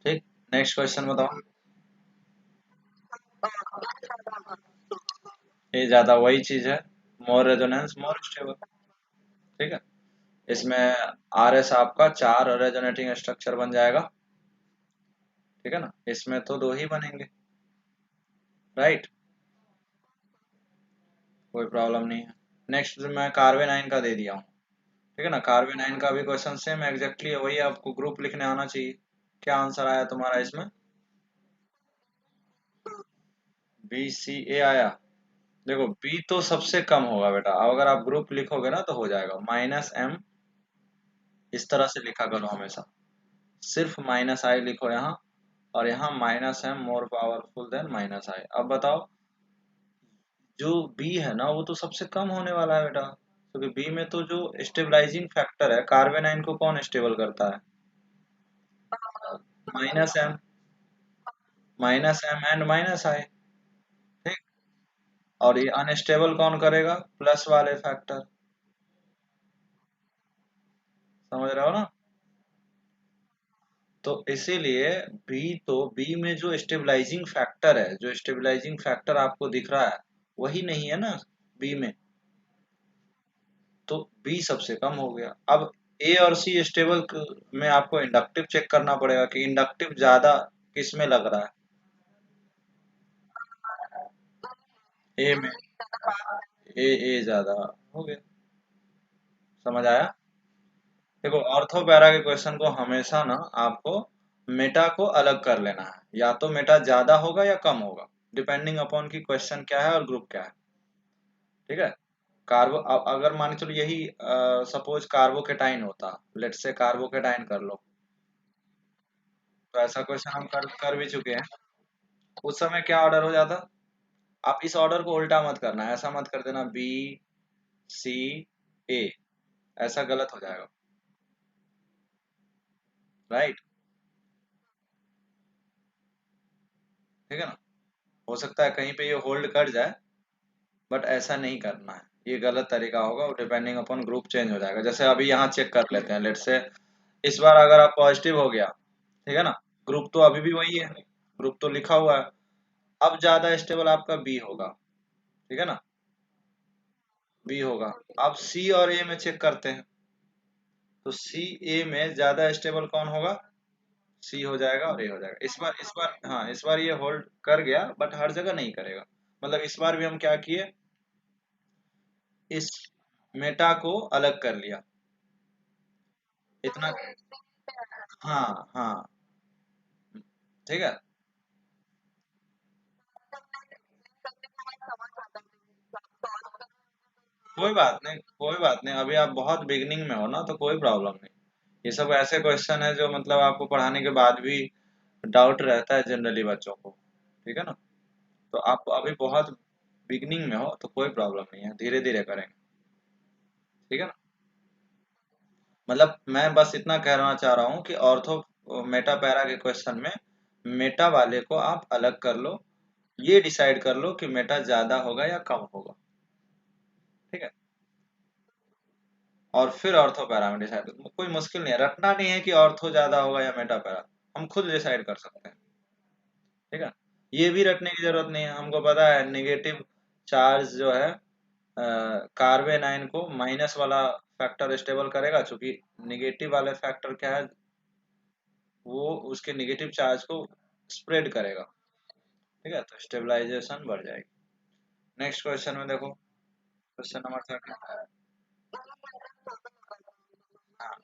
ठीक, नेक्स्ट क्वेश्चन बताओ। ये ज्यादा वही चीज है, मोर रेजोनेंस मोर स्टेबल, ठीक है। इसमें आर एस आपका चार रेजोनेटिंग स्ट्रक्चर बन जाएगा, ठीक है ना, इसमें तो दो ही बनेंगे, राइट, कोई प्रॉब्लम नहीं है। नेक्स्ट मैं कार्बन आयन का दे दिया हूँ। ठीक है ना, कार्बन आयन का भी क्वेश्चन सेम एग्जैक्टली वही, आपको ग्रुप लिखने आना चाहिए। क्या आंसर आया तुम्हारा इसमें? BCA आया। देखो बी तो सबसे कम होगा बेटा, अब अगर आप ग्रुप लिखोगे ना तो हो जाएगा -M। इस तरह से लिखा करो हमेशा, सिर्फ -I लिखो यहाँ, और यहाँ -M more powerful than -I। अब बताओ, जो बी है ना वो तो सबसे कम होने वाला है बेटा, क्योंकि बी में तो जो स्टेबलाइजिंग फैक्टर है, कार्बन आयन को कौन स्टेबल करता है? -M, -M and -I। ठीक, और ये अनस्टेबल कौन करेगा? प्लस वाले फैक्टर। समझ रहे हो ना? तो इसीलिए बी में जो स्टेबलाइजिंग फैक्टर है, जो स्टेबलाइजिंग फैक्टर आपको दिख रहा है वही नहीं है ना बी में, तो बी सबसे कम हो गया। अब ए और सी स्टेबल में आपको इंडक्टिव चेक करना पड़ेगा कि इंडक्टिव ज्यादा किस में लग रहा है, ए में। ए ज्यादा हो गया। समझ आया? देखो ऑर्थो पैरा के क्वेश्चन को हमेशा ना आपको मेटा को अलग कर लेना है, या तो मेटा ज्यादा होगा या कम होगा, डिपेंडिंग अपॉन की क्वेश्चन क्या है और ग्रुप क्या है। ठीक है, कार्बो अगर मान के चलो यही सपोज कार्बोकेटाइन होता, लेट से कार्बोकेटाइन कर लो, तो ऐसा क्वेश्चन हम कर भी चुके हैं। उस समय क्या ऑर्डर हो जाता? आप इस ऑर्डर को उल्टा मत करना, ऐसा मत कर देना B C A, ऐसा गलत हो जाएगा। राइट, ठीक है ना, हो सकता है कहीं पे ये होल्ड कर जाए, बट ऐसा नहीं करना है, ये गलत तरीका होगा, और डिपेंडिंग अपॉन ग्रुप चेंज हो जाएगा। जैसे अभी यहाँ चेक कर लेते हैं, लेट से इस बार अगर आप पॉजिटिव हो गया, ठीक है ना, ग्रुप तो अभी भी वही है, ग्रुप तो लिखा हुआ है। अब ज्यादा स्टेबल आपका बी होगा, ठीक है ना, बी होगा। अब सी और ए में चेक करते हैं, तो सी ए में ज्यादा स्टेबल कौन होगा? सी हो जाएगा और ए हो जाएगा। इस बार हाँ, इस बार ये होल्ड कर गया, बट हर जगह नहीं करेगा। मतलब इस बार भी हम क्या किए, इस मेटा को अलग कर लिया इतना। हाँ हाँ, ठीक है, कोई बात नहीं, कोई बात नहीं, अभी आप बहुत बिगनिंग में हो ना, तो कोई प्रॉब्लम नहीं। ये सब ऐसे क्वेश्चन है जो मतलब आपको पढ़ाने के बाद भी डाउट रहता है जनरली बच्चों को। ठीक है ना, तो आप अभी बहुत बिगनिंग में हो, तो कोई प्रॉब्लम नहीं है, धीरे धीरे करेंगे। ठीक है ना, मतलब मैं बस इतना कहना चाह रहा हूँ कि ऑर्थो मेटा पैरा के क्वेश्चन में मेटा वाले को आप अलग कर लो, ये डिसाइड कर लो कि मेटा ज्यादा होगा या कम होगा। ठीक है, और फिर ऑर्थो पैरा में डिसाइड, कोई मुश्किल नहीं है, रटना नहीं है कि ऑर्थो ज्यादा होगा या मेटा पैरा, हम खुद डिसाइड कर सकते हैं। ठीक है, ये भी रटने की जरूरत नहीं है, हमको पता है नेगेटिव चार्ज जो है कार्बन आयन को माइनस वाला फैक्टर स्टेबल करेगा, क्योंकि नेगेटिव वाले फैक्टर क्या है, वो उसके नेगेटिव चार्ज को स्प्रेड करेगा। ठीक है, तो स्टेबलाइजेशन बढ़ जाएगी। नेक्स्ट क्वेश्चन में देखो, क्वेश्चन नंबर 13। हाँ,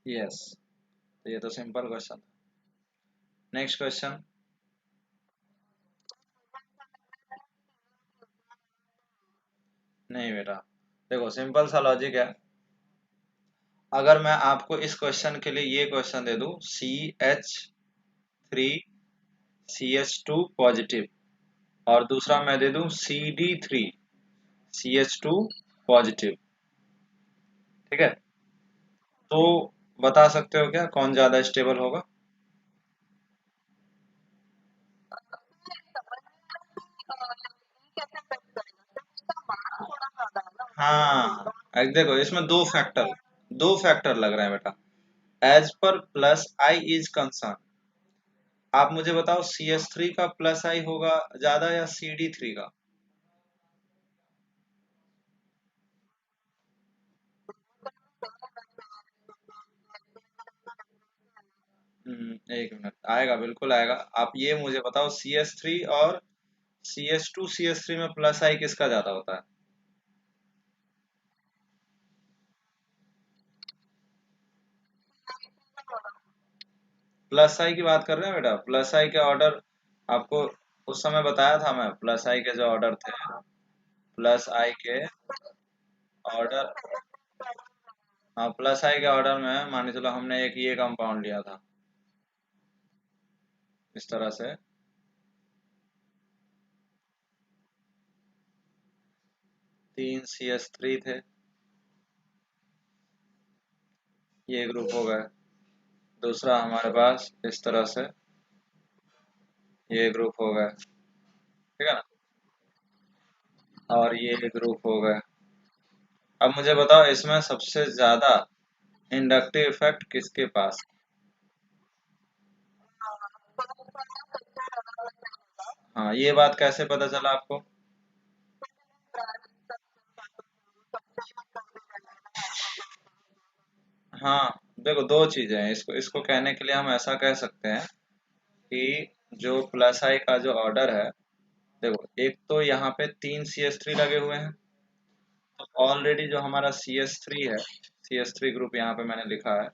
यस, तो ये तो सिंपल क्वेश्चन था। Next question. नहीं बेटा, देखो सिंपल सा लॉजिक है। अगर मैं आपको इस क्वेश्चन के लिए ये क्वेश्चन दे दूं, CH3 CH2 पॉजिटिव, और दूसरा मैं दे दूं CD3 CH2 पॉजिटिव, ठीक है, तो बता सकते हो क्या कौन ज्यादा स्टेबल होगा? हाँ, देखो इसमें दो फैक्टर लग रहे हैं बेटा। As per plus I is concern, आप मुझे बताओ CH3 का प्लस आई होगा ज्यादा या CD3 का? एक मिनट, आएगा, बिल्कुल आएगा। आप ये मुझे बताओ, CS3 और CS2 CS3 में प्लस आई किसका ज्यादा होता है? प्लस आई की बात कर रहे हैं बेटा, प्लस आई के ऑर्डर आपको उस समय बताया था मैं। प्लस आई के जो ऑर्डर थे, प्लस आई के ऑर्डर, हाँ, प्लस आई के ऑर्डर में मान के चलो हमने एक ये कंपाउंड लिया था इस तरह से। 3 CS3 थे, ये ग्रुप हो गए। दूसरा हमारे पास इस तरह से ये ग्रुप हो गए, ठीक है ना, और ये ग्रुप हो गए। अब मुझे बताओ, इसमें सबसे ज्यादा इंडक्टिव इफेक्ट किसके पास? हाँ, ये बात कैसे पता चला आपको? हाँ, देखो, दो चीजें हैं। इसको इसको कहने के लिए हम ऐसा कह सकते हैं कि जो प्लस आई का जो ऑर्डर है, देखो, एक तो यहाँ पे 3 CS3 लगे हुए हैं। तो ऑलरेडी जो हमारा CS3 है, CS3 ग्रुप यहाँ पे मैंने लिखा है,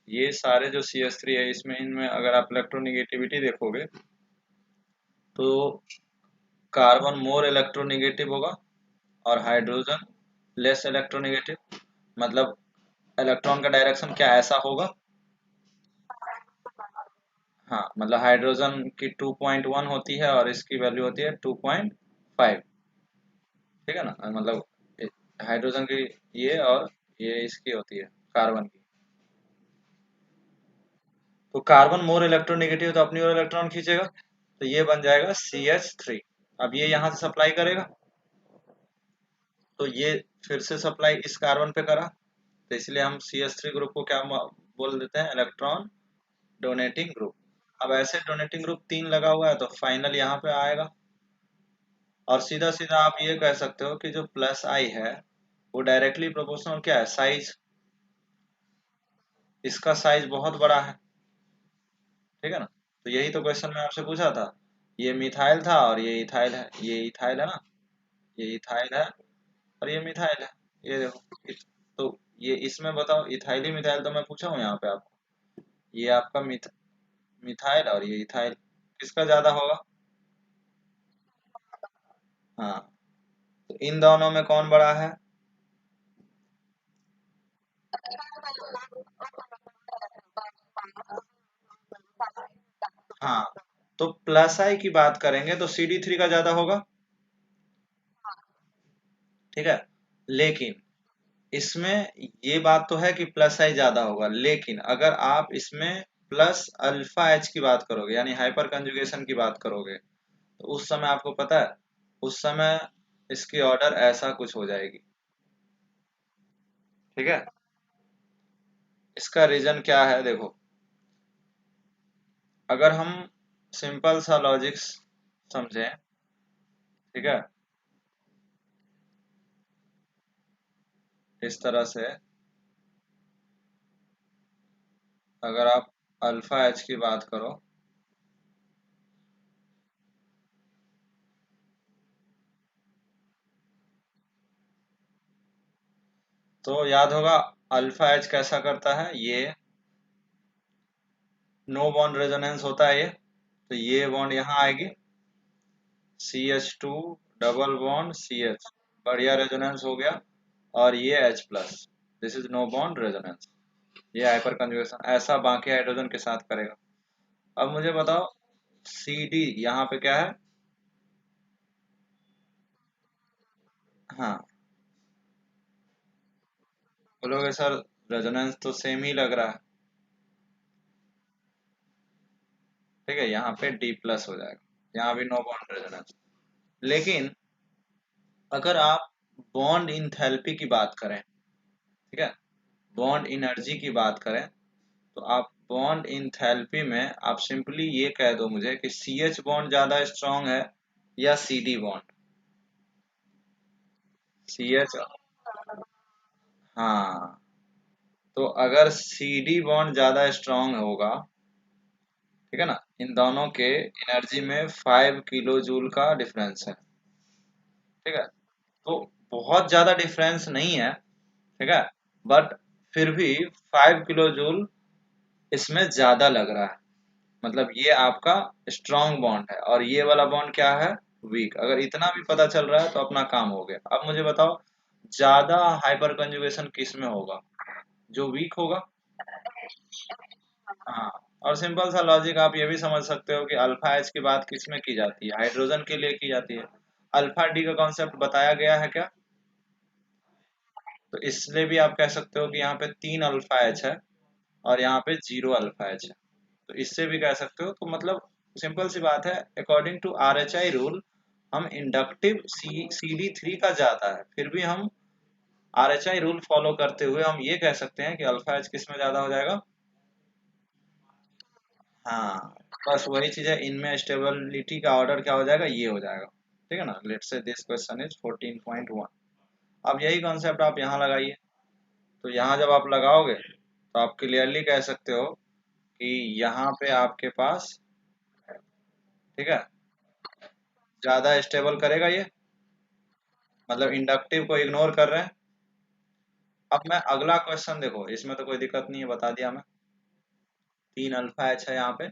ये सारे जो CS3 है, इसमें इनमें अगर आप इलेक्ट्रोनिगेटिविटी देखोगे तो कार्बन मोर इलेक्ट्रोनेगेटिव होगा और हाइड्रोजन लेस इलेक्ट्रोनेगेटिव। मतलब इलेक्ट्रॉन का डायरेक्शन क्या ऐसा होगा? हाँ, मतलब हाइड्रोजन की 2.1 होती है और इसकी वैल्यू होती है 2.5। ठीक है ना, मतलब हाइड्रोजन की ये, और ये इसकी होती है कार्बन की। तो कार्बन मोर इलेक्ट्रोनेगेटिव, तो अपनी ओर इलेक्ट्रॉन खींचेगा, तो ये बन जाएगा CH3। अब ये यहाँ से सप्लाई करेगा, तो ये फिर से सप्लाई इस कार्बन पे करा, तो इसलिए हम CH3 ग्रुप को क्या बोल देते हैं? Electron donating group. अब ऐसे डोनेटिंग ग्रुप 3 लगा हुआ है, तो फाइनल यहाँ पे आएगा। और सीधा सीधा आप ये कह सकते हो कि जो प्लस आई है वो डायरेक्टली प्रोपोर्शनल क्या है? साइज। इसका साइज बहुत बड़ा है, ठीक है ना। तो यही तो क्वेश्चन में आपसे पूछा था। ये मिथाइल था और ये इथाइल है, ये इथाइल है ना, ये इथाइल है और ये मिथाइल है। ये देखो तो ये इसमें बताओ, इथाइल ही मिथाइल तो मैं पूछा हूँ यहाँ पे आपको। ये आपका मिथाइल और ये इथाइल, किसका ज्यादा होगा? हाँ, तो इन दोनों में कौन बड़ा है? हाँ, तो प्लस आई की बात करेंगे तो CD3 का ज्यादा होगा, ठीक है। लेकिन इसमें ये बात तो है कि प्लस आई ज्यादा होगा, लेकिन अगर आप इसमें प्लस अल्फा एच की बात करोगे, यानी हाइपर कंजुगेशन की बात करोगे, तो उस समय आपको पता है, उस समय इसकी ऑर्डर ऐसा कुछ हो जाएगी, ठीक है। इसका रीजन क्या है? देखो, अगर हम सिंपल सा लॉजिक्स समझें, ठीक है, इस तरह से, अगर आप अल्फा एच की बात करो, तो याद होगा अल्फा एच कैसा करता है? ये नो बॉन्ड रेजोनेंस होता है ये, तो ये बॉन्ड यहाँ आएगी, CH2 डबल बॉन्ड CH, बढ़िया रेजोनेंस हो गया। और ये H+, this is no bond resonance. ये हाइपर कंजुगेशन ऐसा बाकी हाइड्रोजन के साथ करेगा। अब मुझे बताओ, CD यहाँ पे क्या है? हाँ, बोलोगे सर रेजोनेंस तो सेम ही लग रहा है, ठीक है, यहाँ पे D+ हो जाएगा, यहाँ भी नो बॉन्ड रेजोनेंस। लेकिन अगर आप बॉन्ड इंथैल्पी की बात करें, ठीक है, बॉन्ड एनर्जी की बात करें, तो आप बॉन्ड इंथैल्पी में आप सिंपली ये कह दो मुझे कि CH बॉन्ड ज्यादा स्ट्रांग है या CD बॉन्ड? CH, हाँ, तो अगर CD बॉन्ड ज्यादा स्ट्रांग होगा ठीक है ना। इन दोनों के एनर्जी में 5 किलो जूल का डिफरेंस है। ठीक है, तो बहुत ज्यादा डिफरेंस नहीं है। ठीक है, बट फिर भी 5 किलो जूल इसमें ज्यादा लग रहा है। मतलब ये आपका स्ट्रॉन्ग बॉन्ड है और ये वाला बॉन्ड क्या है, वीक। अगर इतना भी पता चल रहा है तो अपना काम हो गया। अब मुझे बताओ, ज्यादा हाइपर कंजुगेशन किस में होगा, जो वीक होगा। हाँ, और सिंपल सा लॉजिक आप ये भी समझ सकते हो कि अल्फा एच की बात किस में की जाती है, हाइड्रोजन के लिए की जाती है। अल्फा डी का कॉन्सेप्ट बताया गया है क्या। तो इसलिए भी आप कह सकते हो कि यहाँ पे 3 अल्फा एच है और यहाँ पे 0 अल्फा एच है। तो इससे भी कह सकते हो। तो मतलब सिंपल सी बात है, according to R H I rule हम इंडक्टिव सी डी थ्री का ज्यादा है, फिर भी हम R H I rule follow करते हुए हम ये कह सकते हैं कि अल्फा एच किस में ज्यादा हो जाएगा। हाँ, बस वही चीज है, इनमें स्टेबिलिटी का ऑर्डर क्या हो जाएगा, ये हो जाएगा। ठीक है ना। Let's say this question is 14.1। अब यही कॉन्सेप्ट आप यहाँ लगाइए। तो यहाँ जब आप लगाओगे तो आप क्लियरली कह सकते हो कि यहाँ पे आपके पास, ठीक है, ज्यादा स्टेबल करेगा ये। मतलब इंडक्टिव को इग्नोर कर रहे हैं। अब मैं अगला क्वेश्चन, देखो इसमें तो कोई दिक्कत नहीं है, बता दिया मैं। 3 अल्फा एच है यहाँ पे,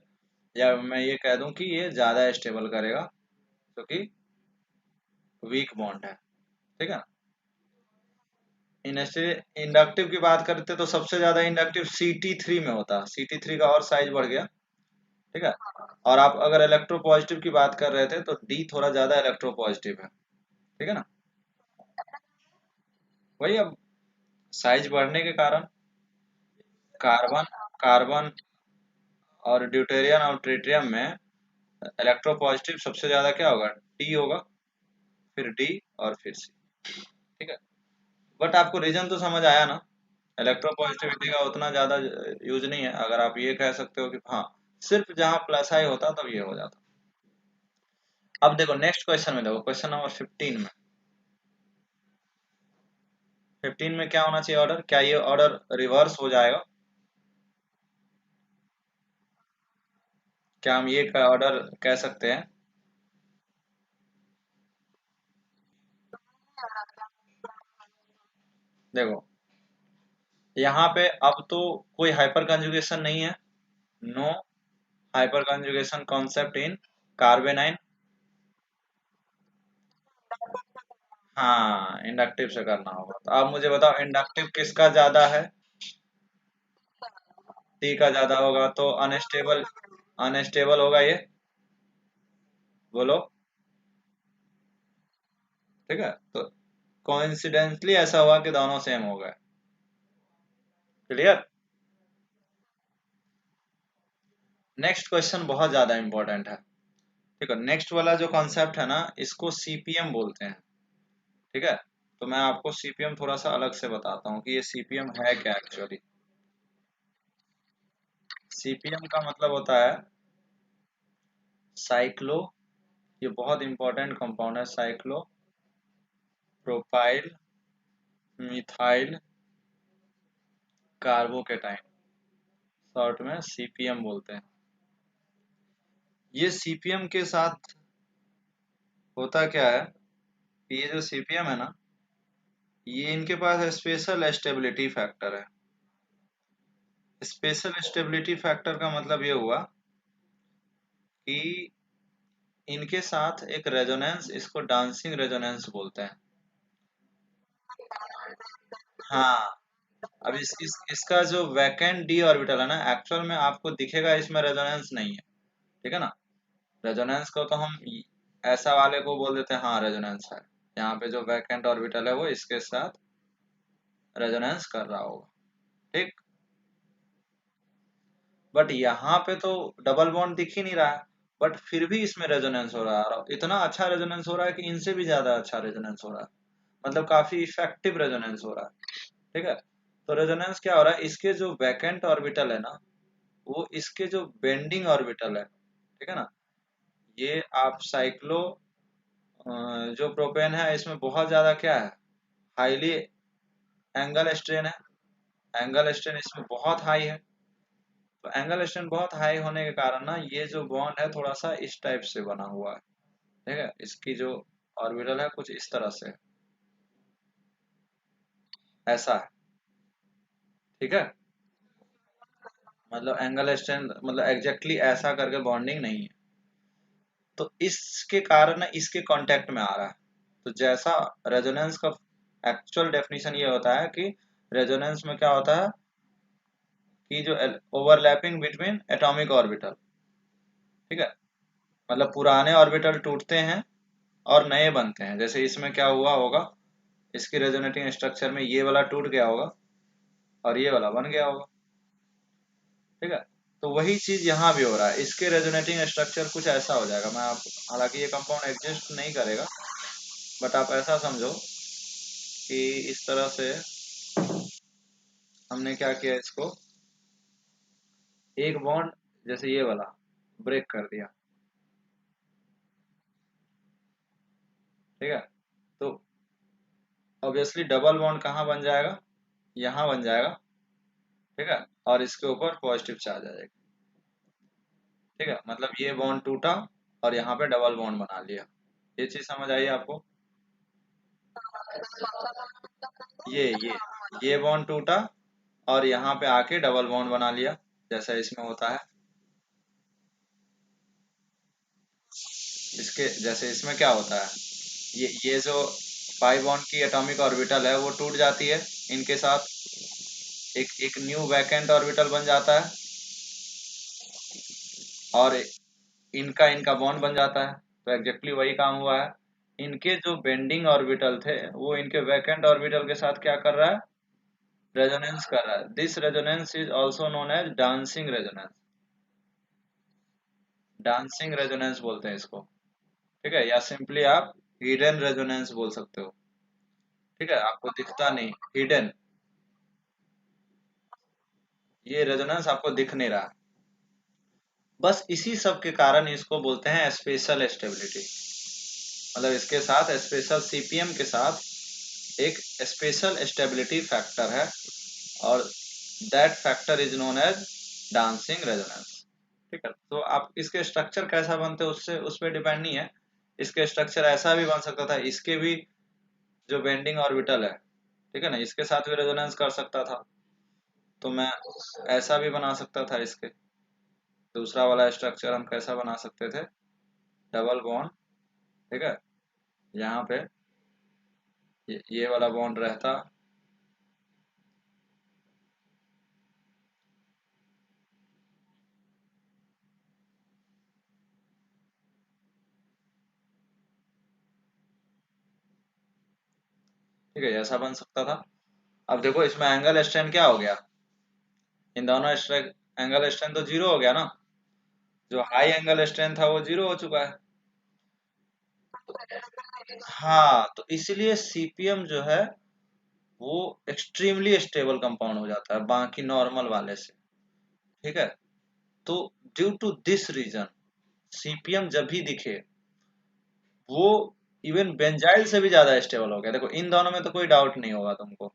या मैं ये कह दूं कि ये ज्यादा स्टेबल करेगा क्योंकि वीक बॉन्ड है। ठीक है। इंडक्टिव की बात करते तो सबसे ज्यादा इंडक्टिव Ct3 में होता है। Ct3 का और साइज बढ़ गया। ठीक है। और आप अगर इलेक्ट्रो पॉजिटिव की बात कर रहे थे तो डी थोड़ा ज्यादा इलेक्ट्रो पॉजिटिव है। ठीक है ना। वही, अब साइज बढ़ने के कारण कार्बन कार्बन और ड्यूटेरियम और ट्रिटियम में इलेक्ट्रो पॉजिटिव सबसे ज्यादा क्या होगा, टी होगा, फिर डी और फिर सी। ठीक है। बट आपको रीजन तो समझ आया ना। इलेक्ट्रो पॉजिटिविटी का उतना ज्यादा यूज नहीं है। अगर आप ये कह सकते हो कि हाँ, सिर्फ जहां प्लस आई होता तब ये हो जाता। अब देखो नेक्स्ट क्वेश्चन में, देखो क्वेश्चन नंबर 15 में। 15 में क्या होना चाहिए ऑर्डर, क्या ये ऑर्डर रिवर्स हो जाएगा। क्या हम ये ऑर्डर कह सकते हैं। देखो यहाँ पे अब तो कोई हाइपर कंजुगेशन नहीं है। No hyper conjugation concept in carbanion. हाँ, इंडक्टिव से करना होगा। तो आप मुझे बताओ इंडक्टिव किसका ज्यादा है। टी का ज्यादा होगा तो अनस्टेबल, अनस्टेबल होगा ये। बोलो। ठीक है, तो कोइंसिडेंटली ऐसा हुआ कि दोनों सेम हो गए। क्लियर। नेक्स्ट क्वेश्चन बहुत ज्यादा इंपॉर्टेंट है। ठीक है, नेक्स्ट वाला जो कॉन्सेप्ट है ना, इसको सीपीएम बोलते हैं। ठीक है। तो मैं आपको सीपीएम थोड़ा सा अलग से बताता हूँ कि ये सीपीएम है क्या एक्चुअली। सीपीएम का मतलब होता है साइक्लो, ये बहुत इंपॉर्टेंट कंपाउंड है, cyclo propyl methyl carbocation, short में सीपीएम बोलते हैं। ये सीपीएम के साथ होता क्या है कि ये जो सीपीएम है ना, ये इनके पास स्पेशल स्टेबिलिटी फैक्टर है। स्पेशल स्टेबिलिटी फैक्टर का मतलब ये हुआ कि इनके साथ एक रेजोनेंस, इसको डांसिंग रेजोनेंस बोलते हैं। हाँ, अब इसका जो वैकेंट डी ऑर्बिटल है ना, एक्चुअल में आपको दिखेगा इसमें रेजोनेंस नहीं है। ठीक है ना। रेजोनेंस को तो हम ऐसा वाले को बोल देते हैं, हाँ रेजोनेंस है। यहाँ पे जो वैकेंट ऑर्बिटल है वो इसके साथ रेजोनेंस कर रहा होगा। ठीक। बट यहाँ पे तो डबल बॉन्ड दिख ही नहीं रहा है, बट फिर भी इसमें रेजोनेंस हो रहा है, और इतना अच्छा रेजोनेंस हो रहा है कि इनसे भी ज्यादा अच्छा रेजोनेंस हो रहा है। मतलब काफी इफेक्टिव रेजोनेंस हो रहा है। ठीक है। तो रेजोनेंस क्या हो रहा है, इसके जो वैकेंट ऑर्बिटल है ना, वो इसके जो बेंडिंग ऑर्बिटल है, ठीक है ना, ये आप साइक्लो जो प्रोपेन है इसमें बहुत ज्यादा क्या है, हाईली एंगल स्ट्रेन है। एंगल स्ट्रेन इसमें बहुत हाई है। तो एंगल स्ट्रेंथ बहुत हाई होने के कारण ना ये जो बॉन्ड है थोड़ा सा इस टाइप से बना हुआ है। ठीक है, इसकी जो ऑर्बिटल है कुछ इस तरह से ऐसा है। ठीक है, मतलब एंगल स्ट्रेंथ मतलब एग्जैक्टली ऐसा करके बॉन्डिंग नहीं है। तो इसके कारण ना इसके कांटेक्ट में आ रहा है। तो जैसा रेजोनेंस का एक्चुअल डेफिनेशन ये होता है कि रेजोनेंस में क्या होता है कि जो ओवरलैपिंग बिटवीन एटॉमिक ऑर्बिटल। ठीक है, मतलब पुराने ऑर्बिटल टूटते हैं और नए बनते हैं। जैसे इसमें क्या हुआ होगा, इसकी रेजोनेटिंग स्ट्रक्चर में ये वाला टूट गया होगा और ये वाला बन गया होगा। ठीक है, तो वही चीज यहाँ भी हो रहा है। इसके रेजोनेटिंग स्ट्रक्चर कुछ ऐसा हो जाएगा। मैं आप हालांकि ये कंपाउंड एग्जिस्ट नहीं करेगा, बट आप ऐसा समझो कि इस तरह से हमने क्या किया, इसको एक बॉन्ड जैसे ये वाला ब्रेक कर दिया। ठीक है, तो ऑब्वियसली डबल बॉन्ड कहाँ बन जाएगा, यहाँ बन जाएगा। ठीक है, और इसके ऊपर पॉजिटिव चार्ज आ जाएगा। ठीक है, मतलब ये बॉन्ड टूटा और यहाँ पे डबल बॉन्ड बना लिया। ये चीज समझ आई आपको? ये बॉन्ड टूटा और यहाँ पे आके डबल बॉन्ड बना लिया, जैसा इसमें होता है। इसके जैसे इसमें क्या होता है, ये जो पाई बॉन्ड की एटॉमिक ऑर्बिटल है वो टूट जाती है, इनके साथ एक एक न्यू वैकेंट ऑर्बिटल बन जाता है और इनका इनका बॉन्ड बन जाता है। तो एग्जैक्टली वही काम हुआ है। इनके जो बेंडिंग ऑर्बिटल थे वो इनके वैकेंट ऑर्बिटल के साथ क्या कर रहा है, रेजोनेंस कर रहा है। This resonance is also known as dancing resonance. Dancing resonance बोलते हैं इसको। ठीक है, या सिंपली आप हिडन रेजोनेंस बोल सकते हो। ठीक है, आपको दिखता नहीं, हिडन, ये रेजोनेंस आपको दिख नहीं रहा। बस इसी सब के कारण इसको बोलते हैं स्पेशल स्टेबिलिटी। मतलब इसके साथ स्पेशल सीपीएम के साथ एक स्पेशल स्टेबिलिटी फैक्टर है और that factor is known as dancing resonance. ठीक है, तो आप इसके स्ट्रक्चर कैसा बनते हैं उससे उस पर डिपेंड नहीं है। इसके स्ट्रक्चर ऐसा भी बन सकता था, इसके भी जो बेंडिंग ऑर्बिटल है, ठीक है ना, इसके साथ भी रेजोनेंस कर सकता था। तो मैं ऐसा भी बना सकता था। इसके दूसरा वाला स्ट्रक्चर हम कैसा बना सकते थे, डबल बॉन्ड। ठीक है, यहाँ पे ये वाला बॉन्ड रहता। ठीक है, ऐसा बन सकता था। अब देखो इसमें एंगल स्ट्रेंथ क्या हो गया, इन दोनों एंगल स्ट्रेंथ तो जीरो हो गया ना। जो हाई एंगल स्ट्रेंथ था वो जीरो हो चुका है। हाँ, तो इसलिए सीपीएम जो है वो एक्सट्रीमली स्टेबल कंपाउंड हो जाता है बाकी नॉर्मल वाले से। ठीक है, तो due to this reason CPM जब भी दिखे वो इवन बेंजाइल से भी ज्यादा स्टेबल हो गया। देखो इन दोनों में तो कोई डाउट नहीं होगा तुमको,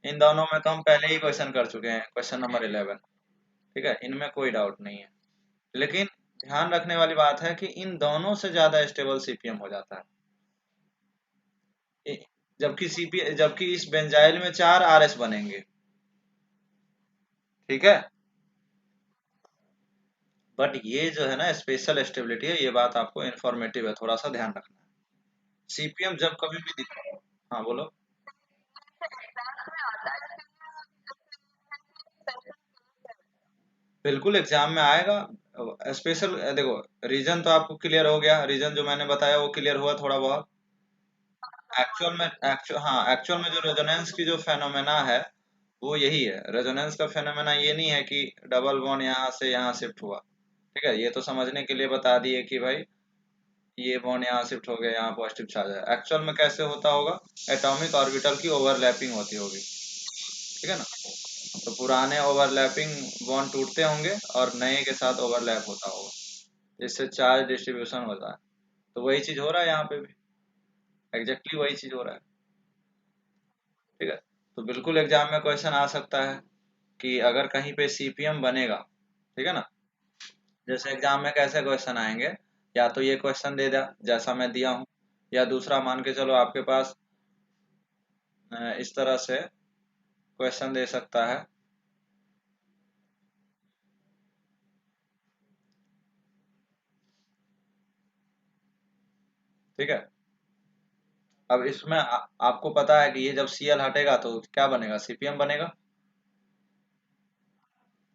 इन दोनों में तो हम पहले ही क्वेश्चन कर चुके हैं, क्वेश्चन नंबर 11। ठीक है, इनमें कोई डाउट नहीं है। लेकिन ध्यान रखने वाली बात है कि इन दोनों से ज्यादा स्टेबल सीपीएम हो जाता है। जबकि इस बेंजाइल में 4 आरएस बनेंगे। ठीक है, बट ये जो है ना स्पेशल स्टेबिलिटी है, ये बात आपको इन्फॉर्मेटिव है, थोड़ा सा ध्यान रखना है। सीपीएम जब कभी भी दिखे। हाँ बोलो। बिल्कुल एग्जाम में आएगा। स्पेशल देखो, रीजन तो आपको क्लियर हो गया, रीजन जो मैंने बताया वो क्लियर हुआ थोड़ा बहुत। एक्चुअल में जो रेजोनेंस की जो फेनोमेना है वो यही है। रेजोनेंस का फेनोमेना ये नहीं है कि डबल बॉन्ड यहाँ से यहाँ शिफ्ट हुआ। ठीक है, ये तो समझने के लिए बता दिए कि भाई ये बॉन्ड यहाँ शिफ्ट हो गया, यहाँ पॉजिटिव चार्ज है। एक्चुअल में कैसे होता होगा, एटॉमिक ऑर्बिटल की ओवरलैपिंग होती होगी। ठीक है ना, तो पुराने ओवरलैपिंग बॉन्ड टूटते होंगे और नए के साथ ओवरलैप होता होगा, जिससे चार्ज डिस्ट्रीब्यूशन होता है। तो वही चीज हो रहा है यहाँ पे भी, एग्जैक्टली वही चीज हो रहा है। ठीक है, तो बिल्कुल एग्जाम में क्वेश्चन आ सकता है कि अगर कहीं पे सीपीएम बनेगा, ठीक है ना। जैसे एग्जाम में कैसे क्वेश्चन आएंगे, या तो ये क्वेश्चन दे दिया जैसा मैं दिया हूँ, या दूसरा मान के चलो आपके पास इस तरह से क्वेश्चन दे सकता है। ठीक है। अब इसमें आपको पता है कि ये जब सीएल हटेगा तो क्या बनेगा, सीपीएम बनेगा।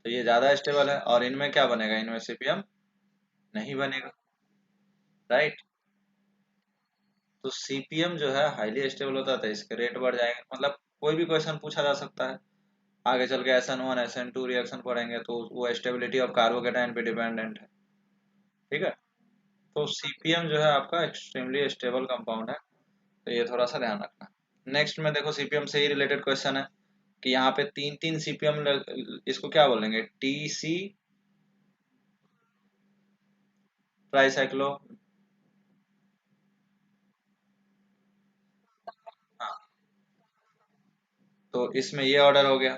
तो ये ज्यादा स्टेबल है, और इनमें क्या बनेगा, इनमें सीपीएम नहीं बनेगा। राइट। तो सीपीएम जो है हाईली स्टेबल होता है, तो इसके रेट बढ़ जाएंगे। मतलब कोई भी क्वेश्चन पूछा जा सकता है। आगे चल के SN1 SN2 रिएक्शन पढ़ेंगे तो वो स्टेबिलिटी ऑफ कार्बोकेटाइन पे डिपेंडेंट है। ठीक है। तो सीपीएम जो है आपका एक्सट्रीमली स्टेबल कंपाउंड है, तो ये थोड़ा सा ध्यान रखना। नेक्स्ट में देखो सीपीएम से ही रिलेटेड क्वेश्चन है कि यहाँ पे तीन तीन सीपीएम, इसको क्या बोलेंगे, TC ट्राइसाइक्लो। हाँ, तो इसमें ये ऑर्डर हो गया।